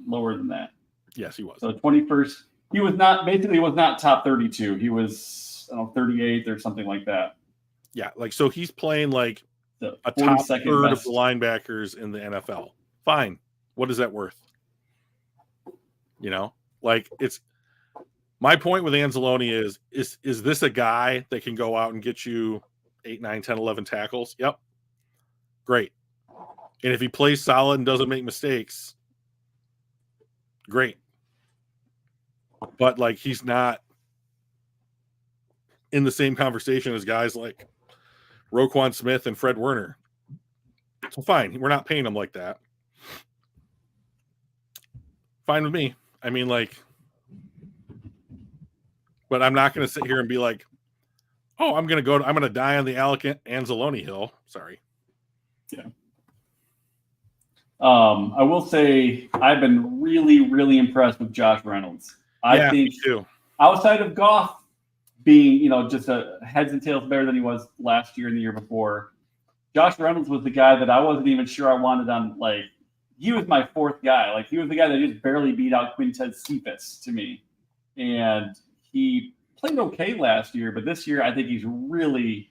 lower than that. Yes, he was. So 21st, he was not top 32. He was 38th or something like that. Yeah, like so he's playing like a top third of the linebackers in the NFL. Fine. What is that worth? You know, like it's my point with Anzalone is this a guy that can go out and get you 8, 9, 10, 11 tackles? Yep. Great. And if he plays solid and doesn't make mistakes, great. But like he's not in the same conversation as guys like Roquan Smith and Fred Warner. So fine, we're not paying him like that. Fine with me. I mean, like, but I'm not going to sit here and be like, oh, I'm going to die on the Alec Anzalone hill. Sorry. Yeah. I will say I've been really, really impressed with Josh Reynolds. I think too. Outside of Goff being, just a heads and tails better than he was last year and the year before, Josh Reynolds was the guy that I wasn't even sure I wanted on. Like, he was my fourth guy. Like, he was the guy that just barely beat out Quintez Cephas to me. And he played okay last year, but this year I think he's really,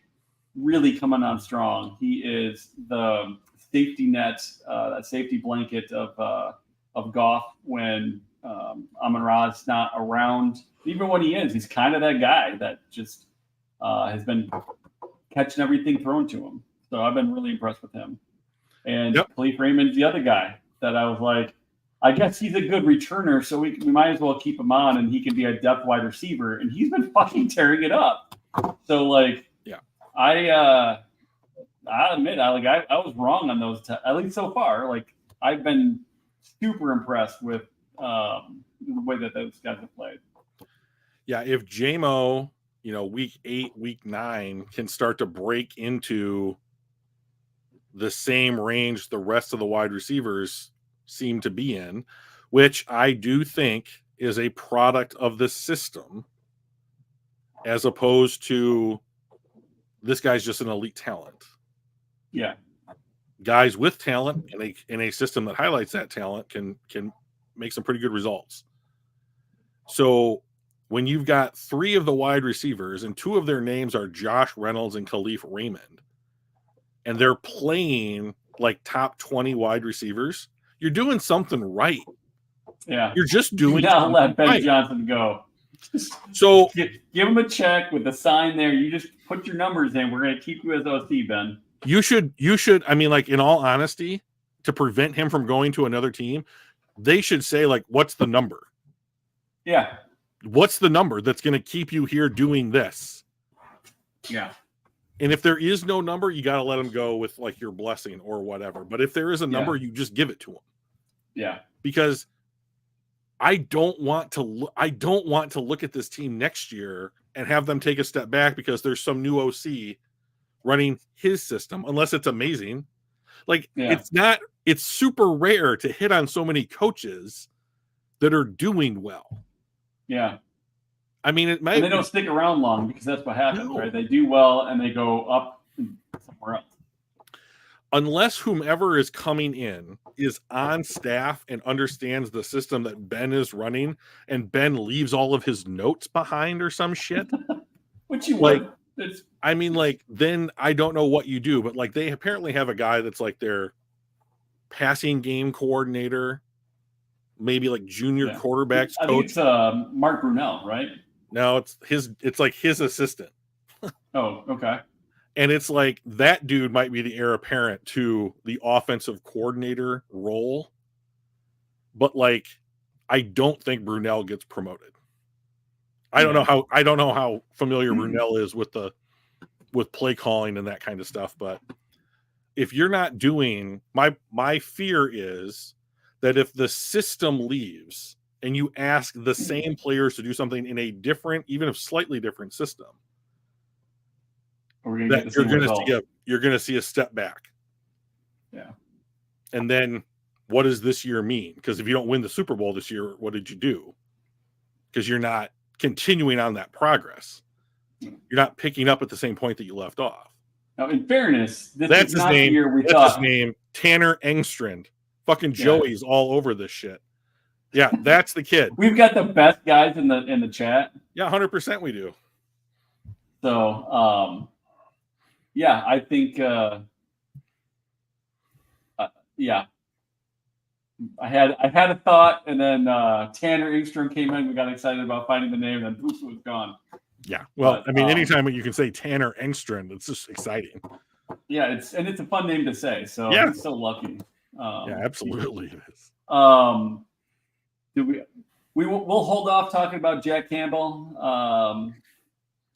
really coming on strong. He is the safety net, that safety blanket of Goff when Amon-Ra's not around. Even when he is, he's kind of that guy that just has been catching everything thrown to him. So I've been really impressed with him. And Khalif Raymond's the other guy that I was like, I guess he's a good returner, so we might as well keep him on, and he can be a depth wide receiver. And he's been fucking tearing it up. So like, I admit, I was wrong on those, at least so far. Like, I've been super impressed with the way that those guys have played. Yeah, if JMO, week 8, week 9 can start to break into the same range the rest of the wide receivers seem to be in, which I do think is a product of the system, as opposed to this guy's just an elite talent. Yeah. Guys with talent in a system that highlights that talent can make some pretty good results. So when you've got 3 of the wide receivers and 2 of their names are Josh Reynolds and Khalif Raymond, and they're playing like top 20 wide receivers, you're doing something right. Yeah. You're just doing Do not let Ben right. Johnson go. So give him a check with the sign there. You just put your numbers in. We're going to keep you as OC, Ben. you should, I mean, like, in all honesty, to prevent him from going to another team, they should say, like, what's the number? Yeah. What's the number that's going to keep you here doing this? Yeah. And if there is no number, you got to let him go with like your blessing or whatever. But if there is a number, you just give it to him. Yeah. Because I don't want to look at this team next year and have them take a step back because there's some new OC running his system, unless it's amazing. Like, it's super rare to hit on so many coaches that are doing well. Yeah. I mean, it might. And they don't stick around long because that's what happens, right? They do well and they go up somewhere else. Unless whomever is coming in is on staff and understands the system that Ben is running, and Ben leaves all of his notes behind or some shit. Which you like, would. I mean, like, then I don't know what you do, but like they apparently have a guy that's like their passing game coordinator, maybe like junior quarterbacks coach. I think it's Mark Brunell, right? No, it's like his assistant. Oh, okay. And it's like that dude might be the heir apparent to the offensive coordinator role. But like, I don't think Brunell gets promoted. I don't know how familiar Brunell is with play calling and that kind of stuff. But if you're not doing, my fear is that if the system leaves and you ask the same players to do something in a different, even if slightly different system, that you're going to see a step back. Yeah. And then what does this year mean? Because if you don't win the Super Bowl this year, what did you do? Because you're not continuing on that progress. You're not picking up at the same point that you left off. Now, in fairness, that's his name. That's his name. Tanner Engstrand. Fucking Joey's all over this shit. Yeah, that's the kid. We've got the best guys in the chat. Yeah, 100% we do. So, yeah, I think, yeah. I had a thought, and then Tanner Engstrom came in. We got excited about finding the name, and then poof, it was gone. Yeah, well, I mean, anytime you can say Tanner Engstrand, it's just exciting. Yeah, it's a fun name to say. So yeah, I'm so lucky. Yeah, absolutely it is. We'll hold off talking about Jack Campbell,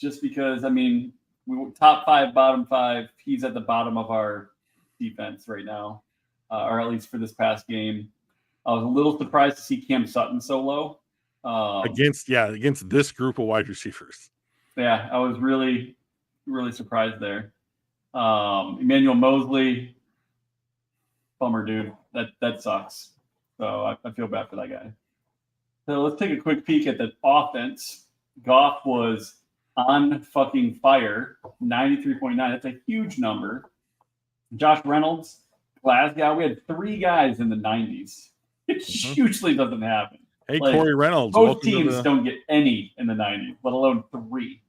just because, I mean, we top 5, bottom 5. He's at the bottom of our defense right now, or at least for this past game. I was a little surprised to see Cam Sutton so low. Against this group of wide receivers. Yeah, I was really, really surprised there. Emmanuel Mosley, bummer, dude. That sucks. So I feel bad for that guy. So let's take a quick peek at the offense. Goff was on fucking fire, 93.9. That's a huge number. Josh Reynolds, Glasgow. We had 3 guys in the 90s. It usually doesn't happen. Hey, like, Corey Reynolds. Most teams don't get any in the 90s, let alone 3.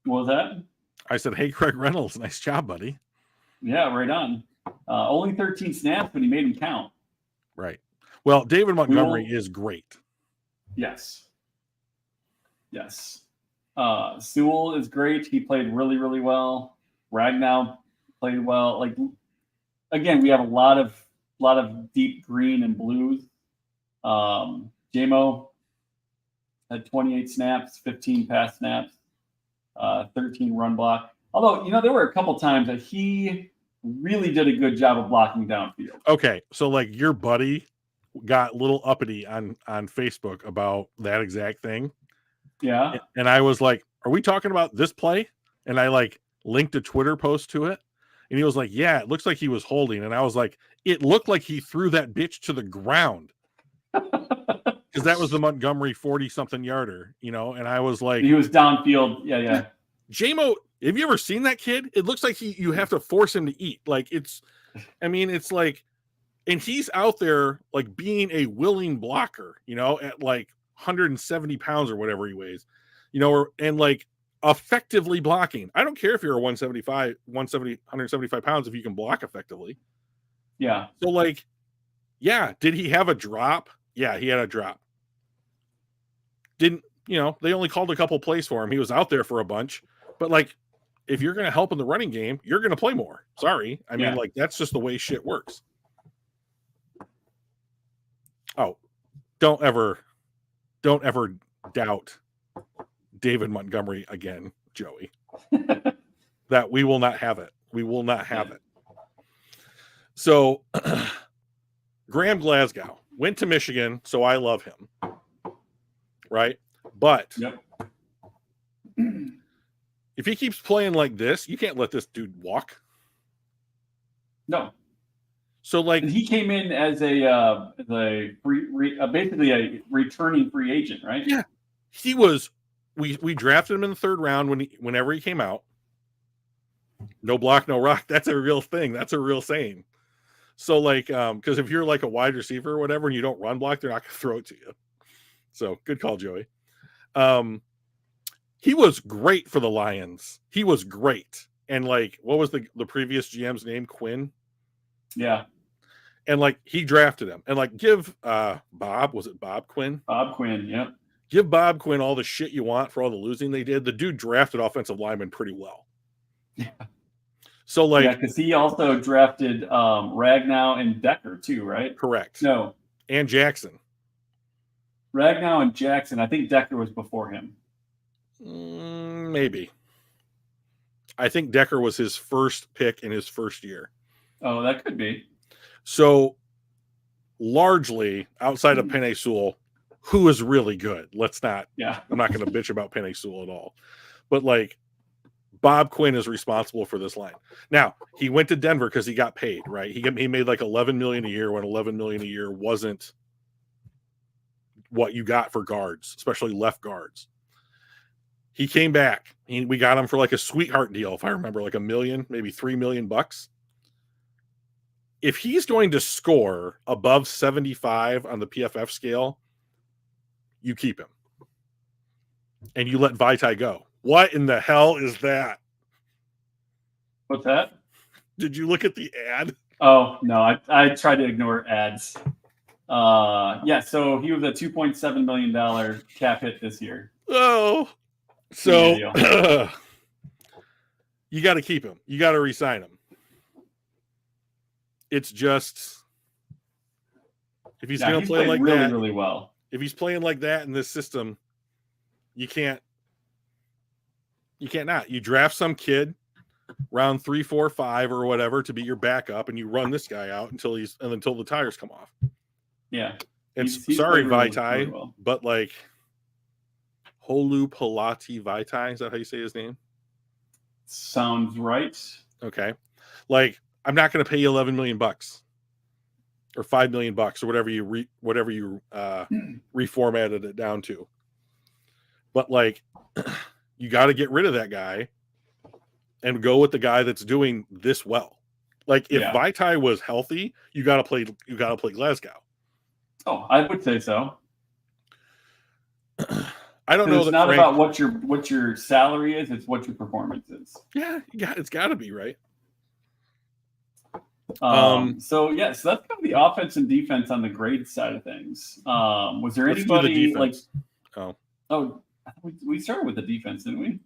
What was that? I said, hey, Craig Reynolds. Nice job, buddy. Yeah, right on. Only 13 snaps, but he made him count. Right. Well, David Montgomery is great. Yes. Yes. Sewell is great. He played really, really well. Ragnow played well. Like, again, we have a lot of deep green and blues. JMO had 28 snaps, 15 pass snaps, 13 run block. Although, there were a couple times that he really did a good job of blocking downfield. Okay, so like your buddy got a little uppity on Facebook about that exact thing. Yeah. And I was like, are we talking about this play? And I like linked a Twitter post to it. And he was like, yeah, it looks like he was holding. And I was like, it looked like he threw that bitch to the ground. Because that was the Montgomery 40-something yarder, and I was like... He was downfield. Yeah. JMO, have you ever seen that kid? It looks like you have to force him to eat. Like, it's like... And he's out there, like, being a willing blocker, at like 170 pounds or whatever he weighs, and like effectively blocking. I don't care if you're a 175 pounds if you can block effectively. Yeah. So like, yeah, did he have a drop? Yeah, he had a drop. Didn't, they only called a couple plays for him. He was out there for a bunch, but like, if you're going to help in the running game, you're going to play more. Sorry. I mean, like, that's just the way shit works. Oh, don't ever doubt David Montgomery again, Joey. That we will not have it. We will not have it. So Graham Glasgow went to Michigan, so I love him. Right? But if he keeps playing like this, you can't let this dude walk. No. So like, and he came in as a basically a returning free agent, right? Yeah, he was. We drafted him in the third round whenever he came out. No block, no rock. That's a real thing. That's a real saying. So like, because if you're like a wide receiver or whatever and you don't run block, they're not going to throw it to you. So good call, Joey. He was great for the Lions. He was great. And like, what was the previous GM's name? Quinn. Yeah. And like, he drafted him. And like, give Bob, was it Bob Quinn? Bob Quinn, yeah. Give Bob Quinn all the shit you want for all the losing they did. The dude drafted offensive linemen pretty well. Yeah. So like, yeah, because he also drafted Ragnow and Decker too, right? Correct. No. And Jackson. Ragnow and Jackson. I think Decker was before him. Maybe. I think Decker was his first pick in his first year. Oh, that could be. So largely outside of Penei Sewell, who is really good. Let's not. Yeah. I'm not going to bitch about Penei Sewell at all. But like, Bob Quinn is responsible for this line. Now, he went to Denver because he got paid, right? He made like $11 million a year when $11 million a year wasn't what you got for guards, especially left guards. He came back. We got him for like a sweetheart deal, if I remember, like $1 million, maybe $3 million. If he's going to score above 75 on the PFF scale, you keep him. And you let Vaitai go. What in the hell is that? What's that? Did you look at the ad? Oh, no. I tried to ignore ads. Yeah, so he was a $2.7 million cap hit this year. Oh. So you got to keep him. You got to re-sign him. It's just, if he's going to play like really, that, really well. If he's playing like that in this system, you can't not. You draft some kid round 3, 4, 5 or whatever to be your backup, and you run this guy out until the tires come off. Yeah. He's sorry, Vaitai, really well. but like Holu Palati Vaitai, is that how you say his name? Sounds right. Okay. Like, I'm not going to pay you $11 million or $5 million or whatever you reformatted it down to. But like, you got to get rid of that guy and go with the guy that's doing this well. Like, if Vaitai was healthy, you got to play Glasgow. Oh, I would say so. I don't know. It's not about what your salary is; it's what your performance is. Yeah, it's got to be right. So that's kind of the offense and defense on the grade side of things. Was there anybody like? Oh, we started with the defense, didn't we?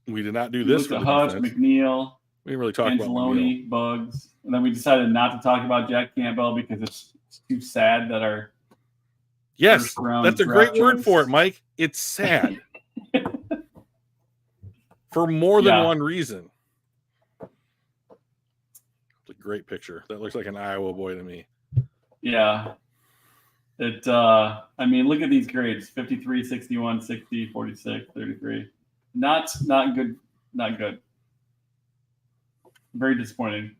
We did not do this. With Hutch, McNeil. We didn't really talk about Anzalone, Bugs, and then we decided not to talk about Jack Campbell because it's too sad that our that's a great word for it, Mike. It's sad for more than one reason. It's a great picture. That looks like an Iowa boy to me. Yeah. I mean, look at these grades: 53, 61, 60, 46, 33. Not good. Not good. Very disappointing.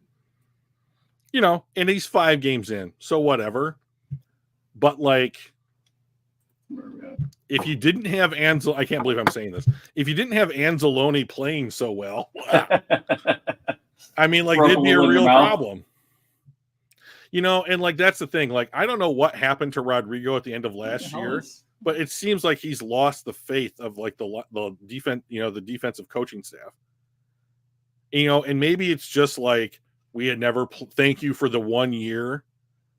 And he's 5 games in, so whatever. But like, if you didn't have I can't believe I'm saying this. If you didn't have Anzalone playing so well, I mean, like, it'd be a real problem. And like, that's the thing. Like, I don't know what happened to Rodrigo at the end of last year, but it seems like he's lost the faith of like the defense, the defensive coaching staff. And maybe it's just like we had never thank you for the 1 year,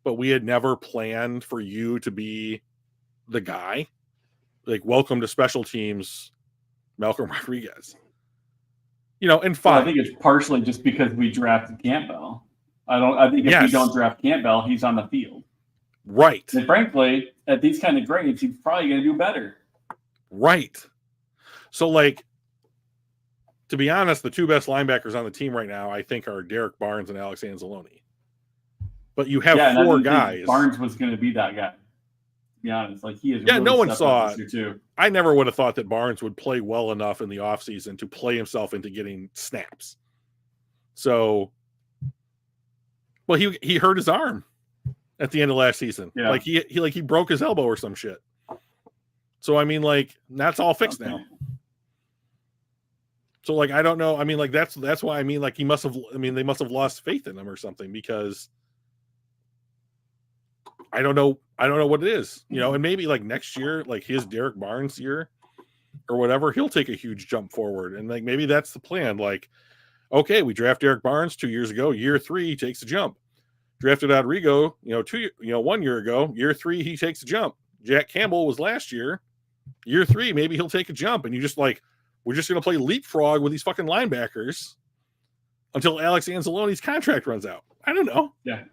but we had never planned for you to be the guy. Like, welcome to special teams, Malcolm Rodriguez. And fine. Well, I think it's partially just because we drafted Campbell. I think if we don't draft Campbell, he's on the field. Right. And frankly, at these kind of grades, he's probably going to do better. Right. So, like, to be honest, the two best linebackers on the team right now, I think, are Derek Barnes and Alex Anzalone. But you have four guys. Barnes was going to be that guy. To be honest, like he is. Yeah, really no one saw it. Too. I never would have thought that Barnes would play well enough in the offseason to play himself into getting snaps. So, well, he hurt his arm at the end of last season. Yeah. Like he broke his elbow or some shit. So I mean, like, that's all fixed now. So, like, I don't know. I mean, like, that's why I mean, like, they must have lost faith in him or something, because I don't know what it is, and maybe like next year, like his Derek Barnes year or whatever, he'll take a huge jump forward. And like, maybe that's the plan. Like, okay, we draft Derek Barnes 2 years ago, year 3, he takes a jump. Drafted Rodrigo, 1 year ago, year 3, he takes a jump. Jack Campbell was last year 3, maybe he'll take a jump. And you just like, we're just going to play leapfrog with these fucking linebackers until Alex Anzalone's contract runs out. I don't know. Yeah.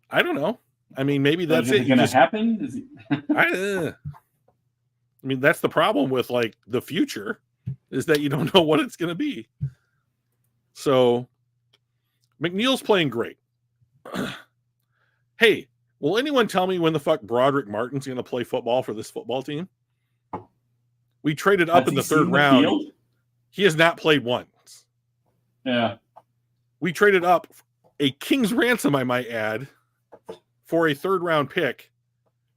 I don't know. I mean, maybe that's it. Going to happen? Is I mean, that's the problem with like the future, is that you don't know what it's going to be. So McNeil's playing great. Hey, will anyone tell me when the fuck Broderick Martin's going to play football for this football team? We traded up in the third round. He has not played once. Yeah. We traded up a king's ransom, I might add, for a third round pick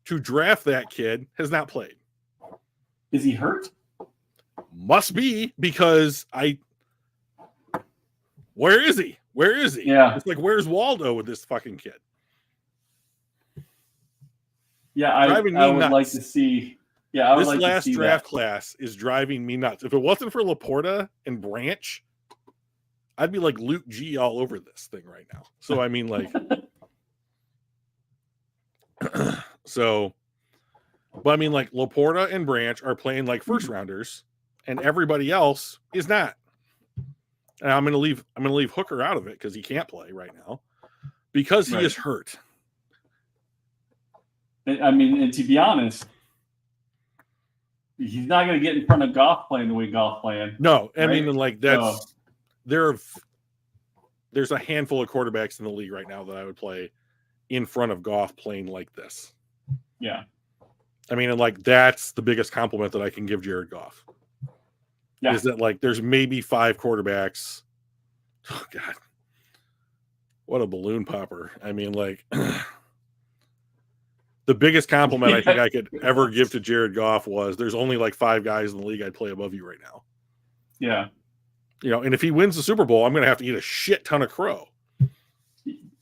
to draft that kid. Has not played. Is he hurt? Must be, because where is he? Where is he? Yeah. It's like, where's Waldo with this fucking kid? Yeah, I would like to see. Yeah, I would like to see this last draft class is driving me nuts. If it wasn't for Laporta and Branch, I'd be like Luke G all over this thing right now. So I mean, like, but I mean, like, Laporta and Branch are playing like first rounders, and everybody else is not. And I'm gonna leave Hooker out of it because he can't play right now because he is hurt. I mean, and to be honest, he's not going to get in front of Goff playing the way Goff playing. No, I mean, and like that's there's a handful of quarterbacks in the league right now that I would play in front of Goff playing like this. Yeah, I mean, and like that's the biggest compliment that I can give Jared Goff. Yeah, is that like there's maybe 5 quarterbacks. Oh God, what a balloon popper! I mean, like. The biggest compliment I think I could ever give to Jared Goff was there's only like 5 guys in the league I'd play above you right now. Yeah. And if he wins the Super Bowl, I'm going to have to eat a shit ton of crow.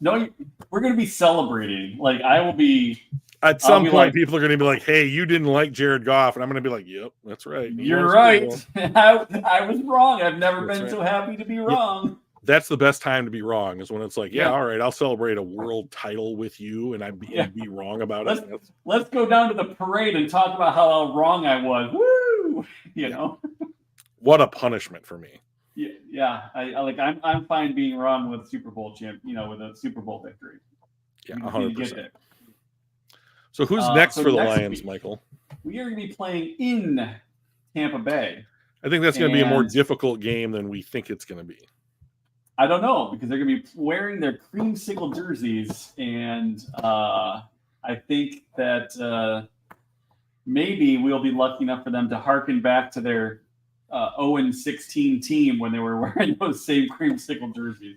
No, we're going to be celebrating. Like, I will be. At some point, like, people are going to be like, hey, you didn't like Jared Goff. And I'm going to be like, yep, that's right. You're right. I was wrong. I've never been so happy to be wrong. That's the best time to be wrong, is when it's like, all right, I'll celebrate a world title with you, and I'd be wrong about it. Let's go down to the parade and talk about how wrong I was. Woo! What a punishment for me. Yeah. I'm fine being wrong with Super Bowl with a Super Bowl victory. Yeah, 100%. So who's next for the Lions, Michael? We are going to be playing in Tampa Bay. I think that's going to be a more difficult game than we think it's going to be. I don't know, because they're going to be wearing their creamsicle jerseys, and I think that maybe we'll be lucky enough for them to harken back to their 0-16 team when they were wearing those same creamsicle jerseys.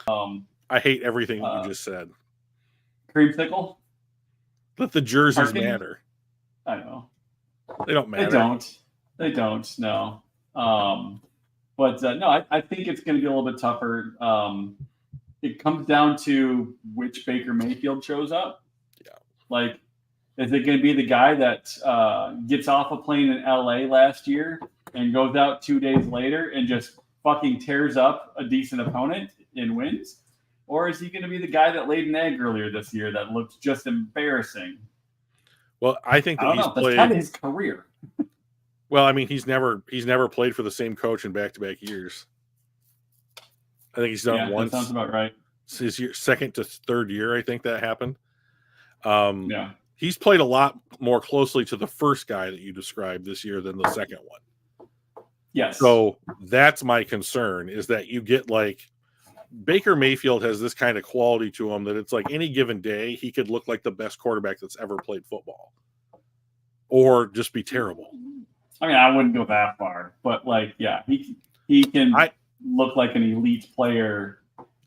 I hate everything you just said. Creamsicle? Let the jerseys matter. I don't know. They don't matter. They don't. No. But no, I think it's going to be a little bit tougher. It comes down to which Baker Mayfield shows up. Yeah. Like, Is it going to be the guy that gets off a plane in LA last year and goes out 2 days later and just fucking tears up a decent opponent and wins? Or is he going to be the guy that laid an egg earlier this year that looked just embarrassing? Well, I think that he's played. That's kind of his career. Well, I mean, he's never played for the same coach in back-to-back years. I think he's done it once. That sounds about right. It's his second to third year, I think that happened. Yeah. He's played a lot more closely to the first guy that you described this year than the second one. Yes. So that's my concern, is that you get like Baker Mayfield has this kind of quality to him that it's like any given day he could look like the best quarterback that's ever played football, or just be terrible. I mean, I wouldn't go that far, but like, yeah, he can look like an elite player.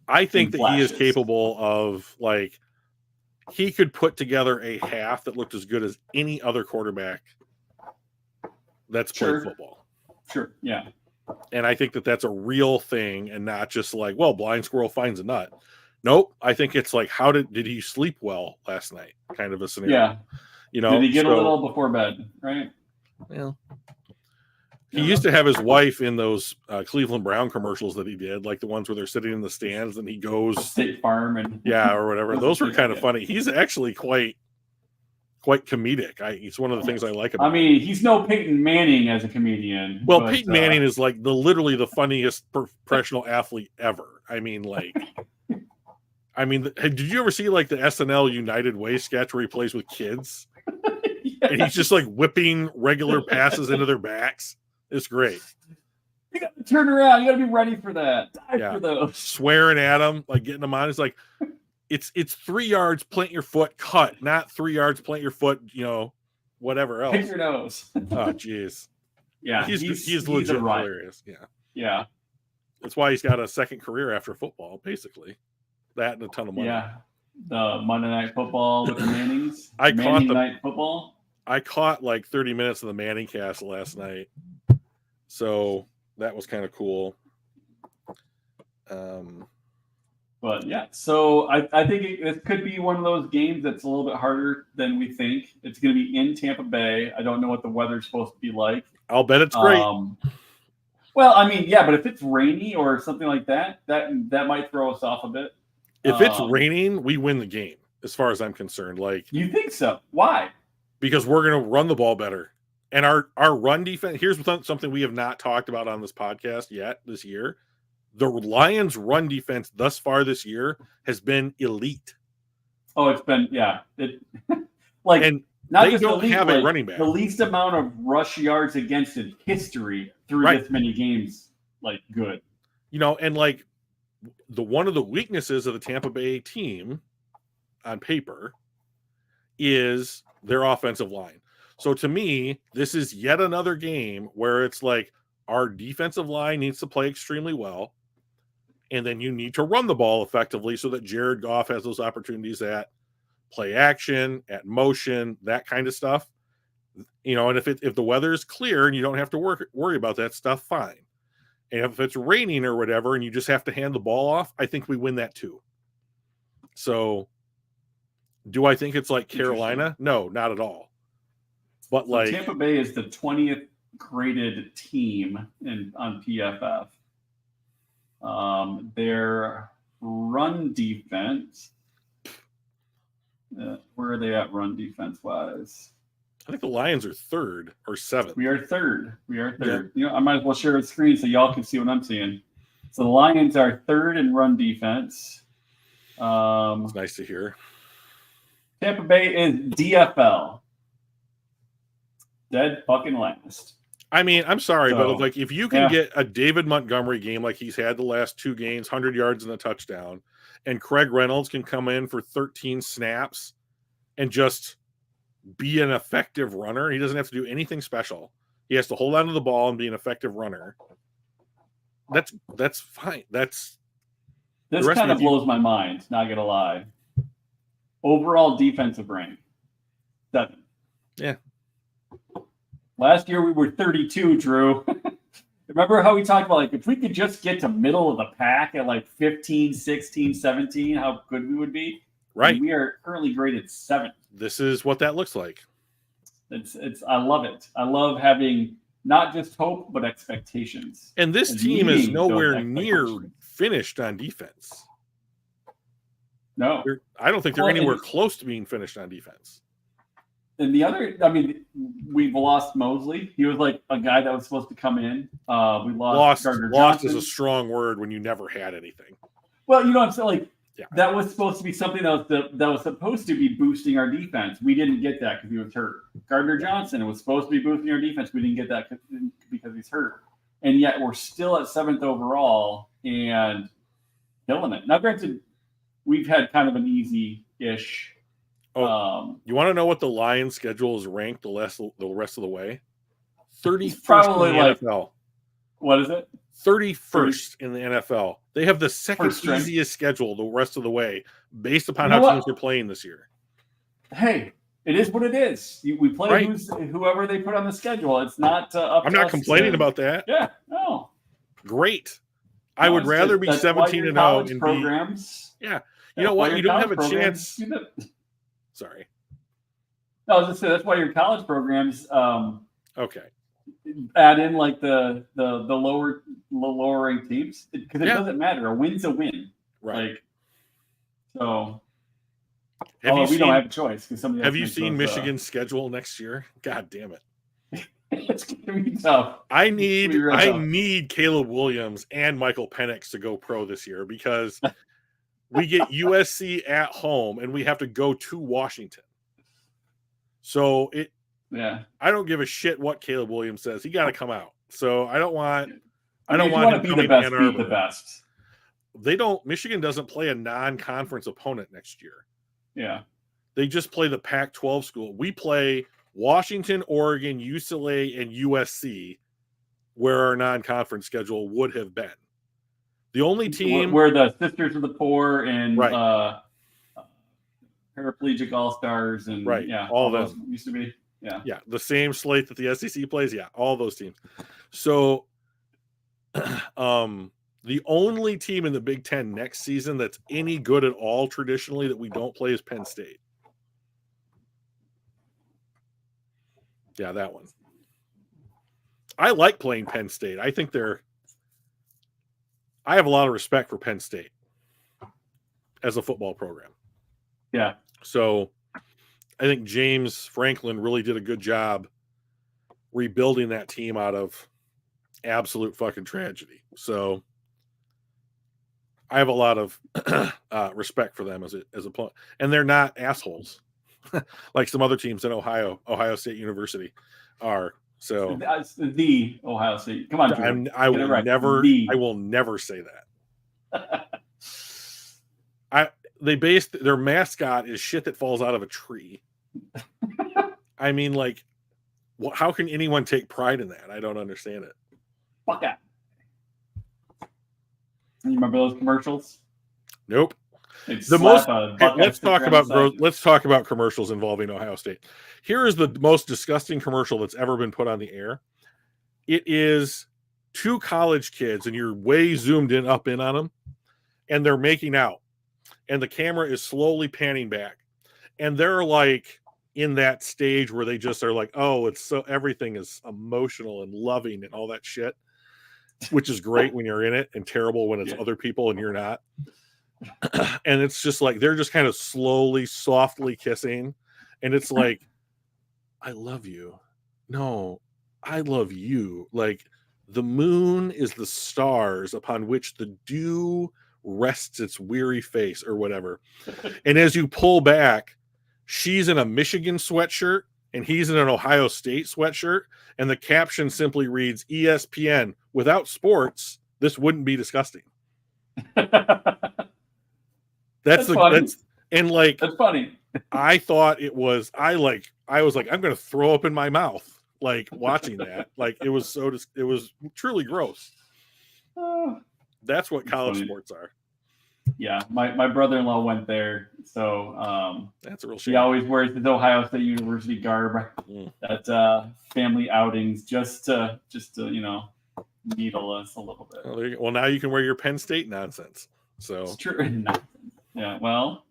I think that he is capable of, like, he could put together a half that looked as good as any other quarterback that's played football. Sure, yeah. And I think that that's a real thing and not just like, well, blind squirrel finds a nut. Nope. I think it's like, how did he sleep well last night? Kind of a scenario. Yeah. You know, did he get a little before bed, right? Well, he used to have his wife in those Cleveland Brown commercials that he did, like the ones where they're sitting in the stands and he goes State Farm and or whatever. Those were kind of funny. He's actually quite comedic. It's one of the things I like about him. I mean, he's no Peyton Manning as a comedian. Well, Peyton Manning is like literally the funniest professional athlete ever. I mean, like, did you ever see like the SNL United Way sketch where he plays with kids? Yes. And he's just like whipping regular passes into their backs. It's great. You got to turn around. You got to be ready for that. Dive for those. Swearing at him, like getting him on. It's like, it's 3 yards, plant your foot, cut, not 3 yards, plant your foot, whatever else. Pick your nose. Oh, jeez. Yeah, he's legit hilarious. Yeah. Yeah. That's why he's got a second career after football, basically. That and a ton of money. Yeah. The Monday Night Football with the Mannings. Night Football. I caught like 30 minutes of the Manning cast last night. So that was kind of cool. But yeah, so I think it could be one of those games that's a little bit harder than we think. It's going to be in Tampa Bay. I don't know what the weather's supposed to be like. I'll bet it's great. Well, I mean, yeah, but if it's rainy or something like that might throw us off a bit. If it's raining, we win the game, as far as I'm concerned. Like, you think so? Why? Because we're going to run the ball better. And our run defense, here's something we have not talked about on this podcast yet this year. The Lions' run defense thus far this year has been elite. Oh, it's been, yeah. And not they just don't elite, have a running back. The least amount of rush yards against in history through this many games, like, good. And like one of the weaknesses of the Tampa Bay team on paper is their offensive line. So to me, this is yet another game where it's like our defensive line needs to play extremely well. And then you need to run the ball effectively so that Jared Goff has those opportunities at play action, at motion, that kind of stuff. And if the weather is clear and you don't have to worry about that stuff, fine. And if it's raining or whatever and you just have to hand the ball off, I think we win that too. So do I think it's like Carolina? No, not at all. But like Tampa Bay is the 20th graded team on PFF. Their run defense, where are they at run defense wise? I think the Lions are 3rd or 7th. We are third. Yeah. I might as well share a screen so y'all can see what I'm seeing. So the Lions are 3rd in run defense. It's nice to hear. Tampa Bay is DFL. Dead fucking last. I mean, I'm sorry, but like if you can get a David Montgomery game like he's had the last 2 games, 100 yards and a touchdown, and Craig Reynolds can come in for 13 snaps and just be an effective runner, he doesn't have to do anything special. He has to hold on to the ball and be an effective runner. That's fine. This kind of blows my mind, not gonna lie. Overall defensive rank, 7. Yeah. Last year we were 32, Drew. Remember how we talked about, like, if we could just get to middle of the pack at like 15, 16, 17, how good we would be? Right. And we are currently graded 7th. This is what that looks like. I love it. I love having not just hope, but expectations. And this And team is meeting nowhere those near expectations. finished on defense. No. I don't think they're anywhere close to being finished on defense. And the other, I mean, we've lost Mosley. He was like a guy that was supposed to come in. We lost Gardner Lost Johnson. is a strong word when you never had anything. Well, you know what I'm saying? Like, yeah. That was supposed to be something that was supposed to be boosting our defense. We didn't get that because he was hurt. Gardner Johnson was supposed to be boosting our defense. We didn't get that because he's hurt. And yet we're still at 7th overall and killing it. Now, granted, we've had kind of an easy-ish. You want to know what the Lions' schedule is ranked the rest of the way? 31st in the NFL. What is it? 31st in the NFL. They have the second easiest schedule the rest of the way, based upon how teams are playing this year. Hey, it is what it is. We play whoever they put on the schedule. It's not up. I'm not complaining about that. Yeah, no. Great. I would rather be 17-0 and programs. Yeah, you know what? You don't have a chance. Sorry. No, I was just saying that's why your college programs. Okay. Add in like the lower ranked teams because it doesn't matter. A win's a win, right? Like, so. We don't have a choice because somebody. Have you seen Michigan's schedule next year? God damn it! It's gonna be tough. I need Caleb Williams and Michael Penix to go pro this year because we get USC at home and we have to go to Washington. So I don't give a shit what Caleb Williams says. He got to come out. So I don't want him to be the best. Beat the best. Michigan doesn't play a non-conference opponent next year. Yeah. They just play the Pac-12 school. We play Washington, Oregon, UCLA, and USC, where our non-conference schedule would have been. The only team where the Sisters of the Poor and Paraplegic All-Stars and all those used to be. Yeah, the same slate that the SEC plays. Yeah, all those teams. So, the only team in the Big Ten next season that's any good at all traditionally that we don't play is Penn State. Yeah, that one. I like playing Penn State. I think I have a lot of respect for Penn State as a football program. Yeah. So I think James Franklin really did a good job rebuilding that team out of absolute fucking tragedy. So I have a lot of respect for them as a player, and they're not assholes like some other teams in Ohio State University are. So the Ohio State. Come on, I will never say that. Their mascot is shit that falls out of a tree. I mean, like, how can anyone take pride in that? I don't understand it. Fuck that. You remember those commercials? Nope. Let's talk about commercials involving Ohio State. Here is the most disgusting commercial that's ever been put on the air. It is two college kids, and you're way zoomed in on them, and they're making out, and the camera is slowly panning back, and they're like in that stage where they just are like, oh, it's so everything is emotional and loving and all that shit, which is great when you're in it and terrible when it's other people and you're not. And it's just like they're just kind of slowly, softly kissing, and it's like, I love you. No, I love you. Like, the moon is the stars upon which the dew rests its weary face, or whatever. And as you pull back, she's in a Michigan sweatshirt and he's in an Ohio State sweatshirt, and the caption simply reads, ESPN, without sports, this wouldn't be disgusting. That's funny. I thought it was. I was like, I'm going to throw up in my mouth, like, watching that. Like, it was truly gross. That's what college sports are. Yeah, my brother-in-law went there, so that's a real shame. He always wears his Ohio State University garb at family outings, just to needle us a little bit. Well, now you can wear your Penn State nonsense. So it's true. Yeah, well,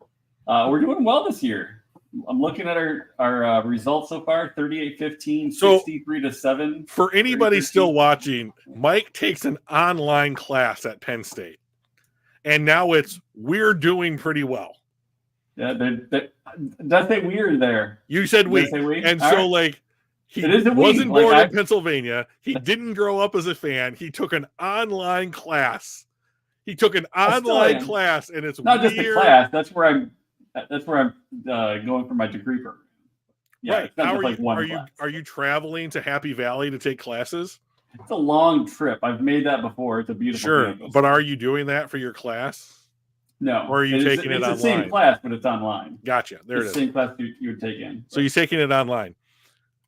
We're doing well this year. I'm looking at our results so far: 38-15, So, 63-7. For anybody still watching, Mike takes an online class at Penn State, and now we're doing pretty well. Yeah, that's a weird there. You said we, and all so right. like he wasn't born in Pennsylvania. He didn't grow up as a fan. He took an online class. He took an online class, and it's not weird. just a class. That's where I'm going for my degree program. Yeah, right. How are you traveling to Happy Valley to take classes? It's a long trip. I've made that before. It's a beautiful campus. But are you doing that for your class? No. Or are you taking it online? It's the same class, but it's online. Gotcha. There it is. The same class you would take in. So you're taking it online.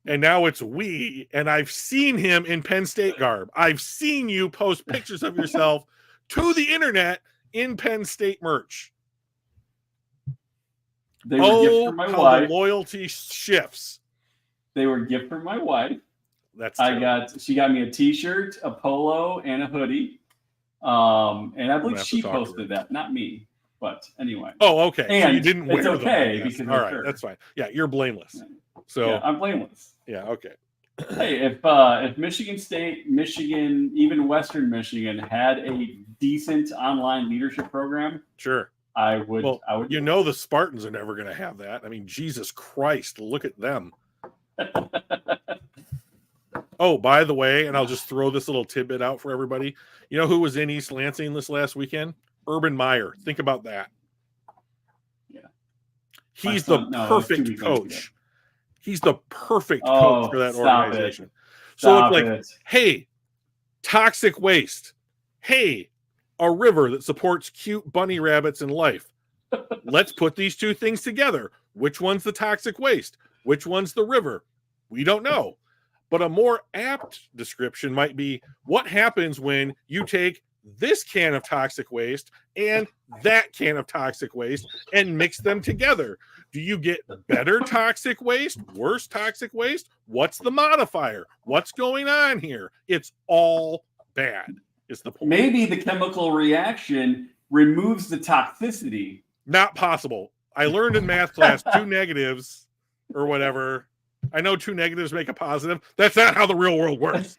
And now it's and I've seen him in Penn State garb. I've seen you post pictures of yourself to the internet in Penn State merch. They were gifts from my wife. The loyalty shifts. They were a gift from my wife. She got me a t-shirt, a polo, and a hoodie. And I believe she posted that, not me. But anyway. Oh, okay. And so you didn't wear it's okay them, because all right, that's fine. Yeah, you're blameless. So yeah, I'm blameless. Yeah, okay. Hey, if Michigan State, Michigan, even Western Michigan had a decent online leadership program, sure, I would. You know, the Spartans are never going to have that. I mean, Jesus Christ, look at them. Oh, by the way, and I'll just throw this little tidbit out for everybody. You know who was in East Lansing this last weekend? Urban Meyer. Think about that. Yeah. He's the perfect coach. He's the perfect coach for that organization. So it's like, hey, toxic waste. Hey, a river that supports cute bunny rabbits in life. Let's put these two things together. Which one's the toxic waste? Which one's the river? We don't know. But a more apt description might be what happens when you take this can of toxic waste and that can of toxic waste and mix them together. Do you get better toxic waste, worse toxic waste? What's the modifier? What's going on here? It's all bad, is the point. Maybe the chemical reaction removes the toxicity. Not possible. I learned in math class 2 negatives or whatever. I know 2 negatives make a positive. That's not how the real world works.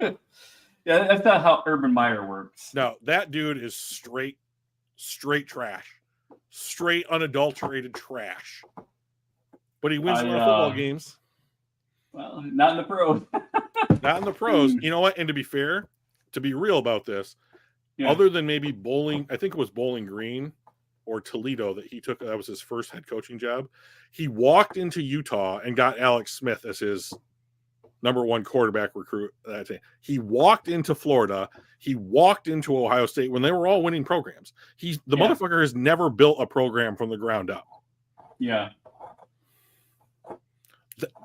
Yeah, that's not how Urban Meyer works. No, that dude is straight trash. Straight, unadulterated trash. But he wins a lot of football games. Well, not in the pros. Not in the pros. You know what? And to be fair, to be real about this, other than maybe Bowling, I think it was Bowling Green or Toledo that he took, that was his first head coaching job. He walked into Utah and got Alex Smith as his number 1 quarterback recruit that day. He walked into Florida. He walked into Ohio State when they were all winning programs. The motherfucker has never built a program from the ground up. Yeah.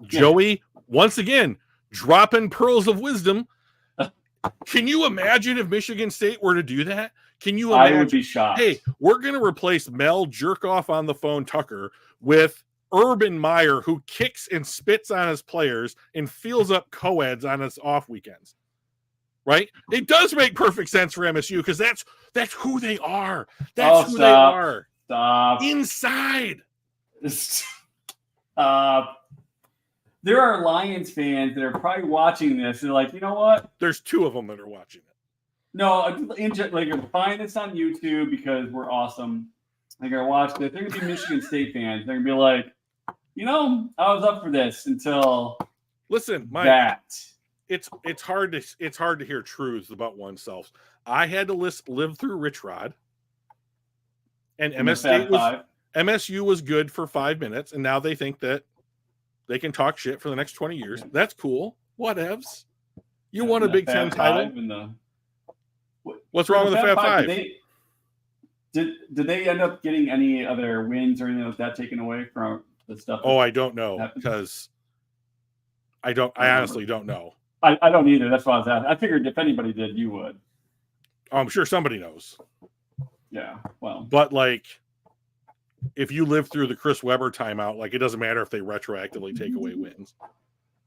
Joey, once again, dropping pearls of wisdom. Can you imagine if Michigan State were to do that? Can you imagine? I would be shocked. Hey, we're going to replace Mel Jerkoff on the phone Tucker with Urban Meyer, who kicks and spits on his players and feels up co-eds on his off weekends. Right? It does make perfect sense for MSU because that's who they are. That's who they are. Stop. Inside. There are Lions fans that are probably watching this. They're like, you know what? There's 2 of them that are watching it. No, like, find this on YouTube because we're awesome. They're going to watch this. They're going to be Michigan State fans. They're going to be like, you know, I was up for this until Mike, it's hard to hear truths about oneself. I had to live through Rich Rod, and MSU was good for 5 minutes, and now they think that they can talk shit for the next 20 years. Yeah. That's cool. Whatevs. You won a Big Ten title. What's wrong with the Fab Five? Did they end up getting any other wins or anything like that taken away from the stuff? Oh, I don't know because I honestly don't know. I don't either. That's why I was asking. I figured if anybody did, you would. Oh, I'm sure somebody knows. Yeah, well. But, like, if you live through the Chris Webber timeout, like, it doesn't matter if they retroactively take away wins.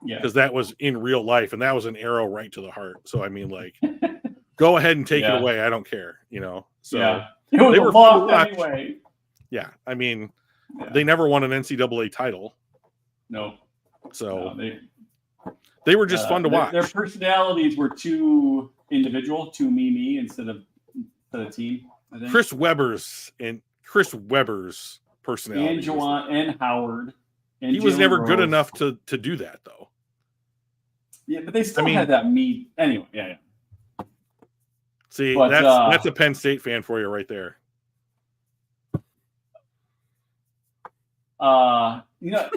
Yeah. Because that was in real life, and that was an arrow right to the heart. So, I mean, like, go ahead and take it away. I don't care, you know. So they were fun to watch. Anyway. Yeah, I mean, Yeah. they never won an NCAA title. No. So No, they were just fun to watch. Their personalities were too individual, too me instead of team. I think Chris Webber's personality. And Juwan and Howard. And he was Jalen never Rose. good enough to do that, though. Yeah, but they still had that me. Anyway, yeah. See, but, that's a Penn State fan for you right there. You know,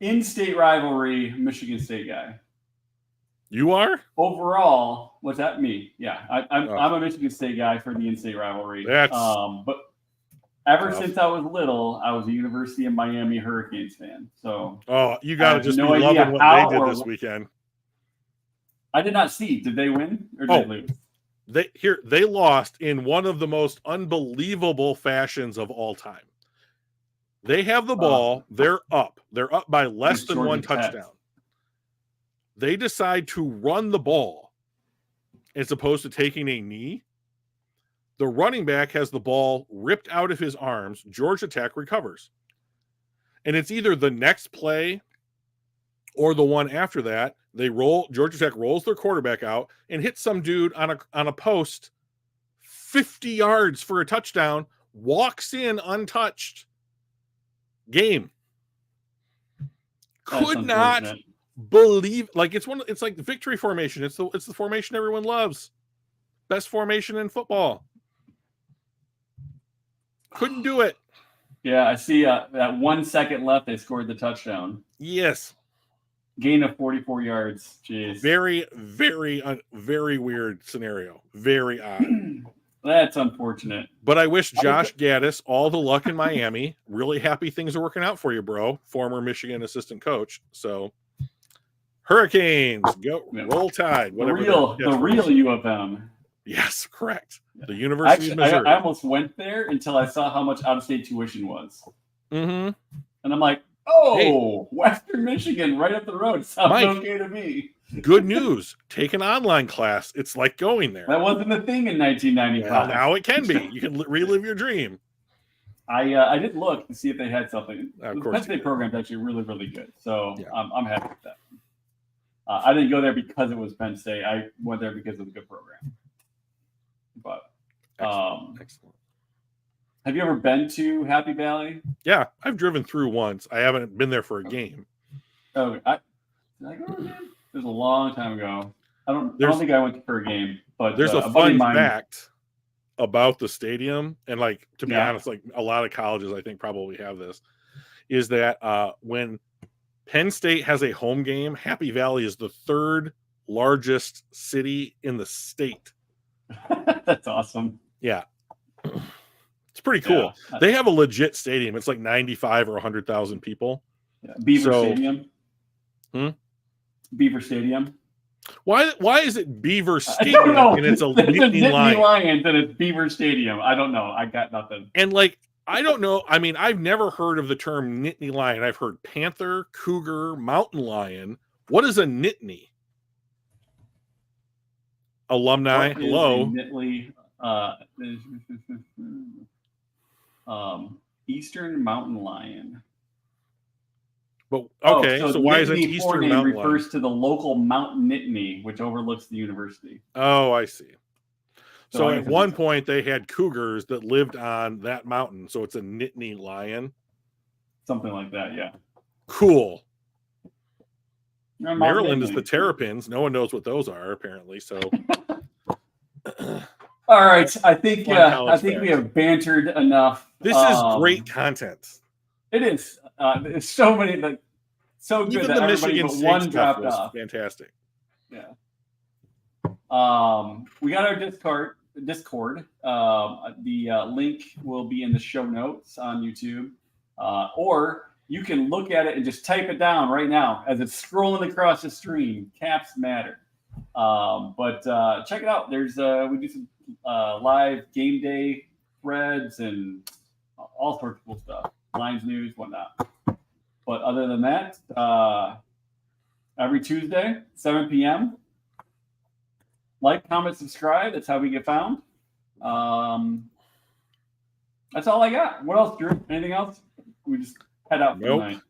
in-state rivalry, Michigan State guy. You are? Overall, what's that? Me? Yeah, I'm a Michigan State guy for the in-state rivalry. But ever since I was little, I was a University of Miami Hurricanes fan. So you got to just be loving what they did this weekend. I did not see. Did they win or did they lose? They lost in one of the most unbelievable fashions of all time. They have the ball. They're up. They're up by less than one touchdown. They decide to run the ball as opposed to taking a knee. The running back has the ball ripped out of his arms. Georgia Tech recovers. And it's either the next play or the one after that. Georgia Tech rolls their quarterback out and hits some dude on a post 50 yards for a touchdown, walks in untouched. Game. Could not believe, like it's like the victory formation. It's the formation everyone loves. Best formation in football. Couldn't do it. Yeah, I see that 1 second left. They scored the touchdown. Yes. Gain of 44 yards. Jeez. Very, very, very weird scenario. Very odd. That's unfortunate. But I wish Josh Gaddis all the luck in Miami. Really happy things are working out for you, bro. Former Michigan assistant coach. So Hurricanes, go roll tide. The real U of M. Yes, correct. The University of Missouri. I almost went there until I saw how much out-of-state tuition was. Mm-hmm. And I'm like, Western Michigan, right up the road. Sounds okay to me. Good news. Take an online class. It's like going there. That wasn't a thing in 1995. Well, now it can be. You can relive your dream. I did look to see if they had something. Of course, the Penn State program is actually really, really good. So I'm happy with that. I didn't go there because it was Penn State. I went there because it was a good program. But excellent. Have you ever been to Happy Valley? Yeah, I've driven through once. I haven't been there for a game. Oh, did I go again? It was a long time ago. I don't think I went for a game. But there's a fun fact about the stadium, and to be honest, a lot of colleges I think probably have this, is that when Penn State has a home game, Happy Valley is the third largest city in the state. That's awesome. Yeah. It's pretty cool. Yeah. They have a legit stadium. It's like 95 or 100,000 people. Yeah. Beaver Stadium. Beaver Stadium. Why is it Beaver Stadium and it's a Nittany Lions and it's Beaver Stadium? I don't know. I got nothing. And I don't know. I mean, I've never heard of the term Nittany Lion. I've heard panther, cougar, mountain lion. What is a Nittany? Alumni. Hello. Nittany, Eastern Mountain Lion. But okay, so why is it Eastern Mountain Lion? Refers to the local Mount Nittany, which overlooks the university. Oh, I see. So at one point they had cougars that lived on that mountain, so it's a Nittany lion. Something like that, yeah. Cool. Maryland is the Terrapins. No one knows what those are, apparently. So, all right. I think we have bantered enough. This is great content. It is. It's so many, so good even that the everybody Michigan but one dropped off. Fantastic. Yeah. We got our Discord. The link will be in the show notes on YouTube, or you can look at it and just type it down right now as it's scrolling across the stream. Caps matter. But check it out. There's we do some live game day threads and all sorts of cool stuff. Lions news, whatnot. But other than that, every Tuesday, 7 p.m. Like, comment, subscribe. That's how we get found. That's all I got. What else, Drew? Anything else? We just head out for Nope. the night.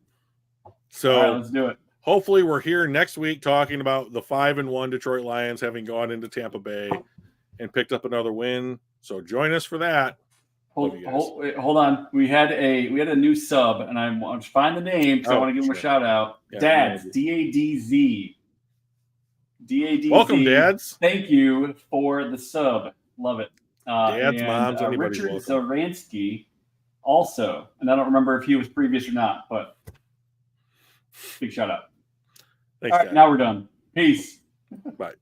So All right, let's do it. hopefully we're here next week talking about the 5-1 Detroit Lions having gone into Tampa Bay and picked up another win. So join us for that. Hold on. We had a new sub, and I want to find the name because I want to give him a shout out. Yeah, Dads, DADZ. DADZ. Welcome, Dads. Thank you for the sub. Love it. Dads, moms, anybody's Richard welcome. Zoransky also, and I don't remember if he was previous or not, but big shout out. Thanks, All right, Dad. now we're done. Peace. Bye.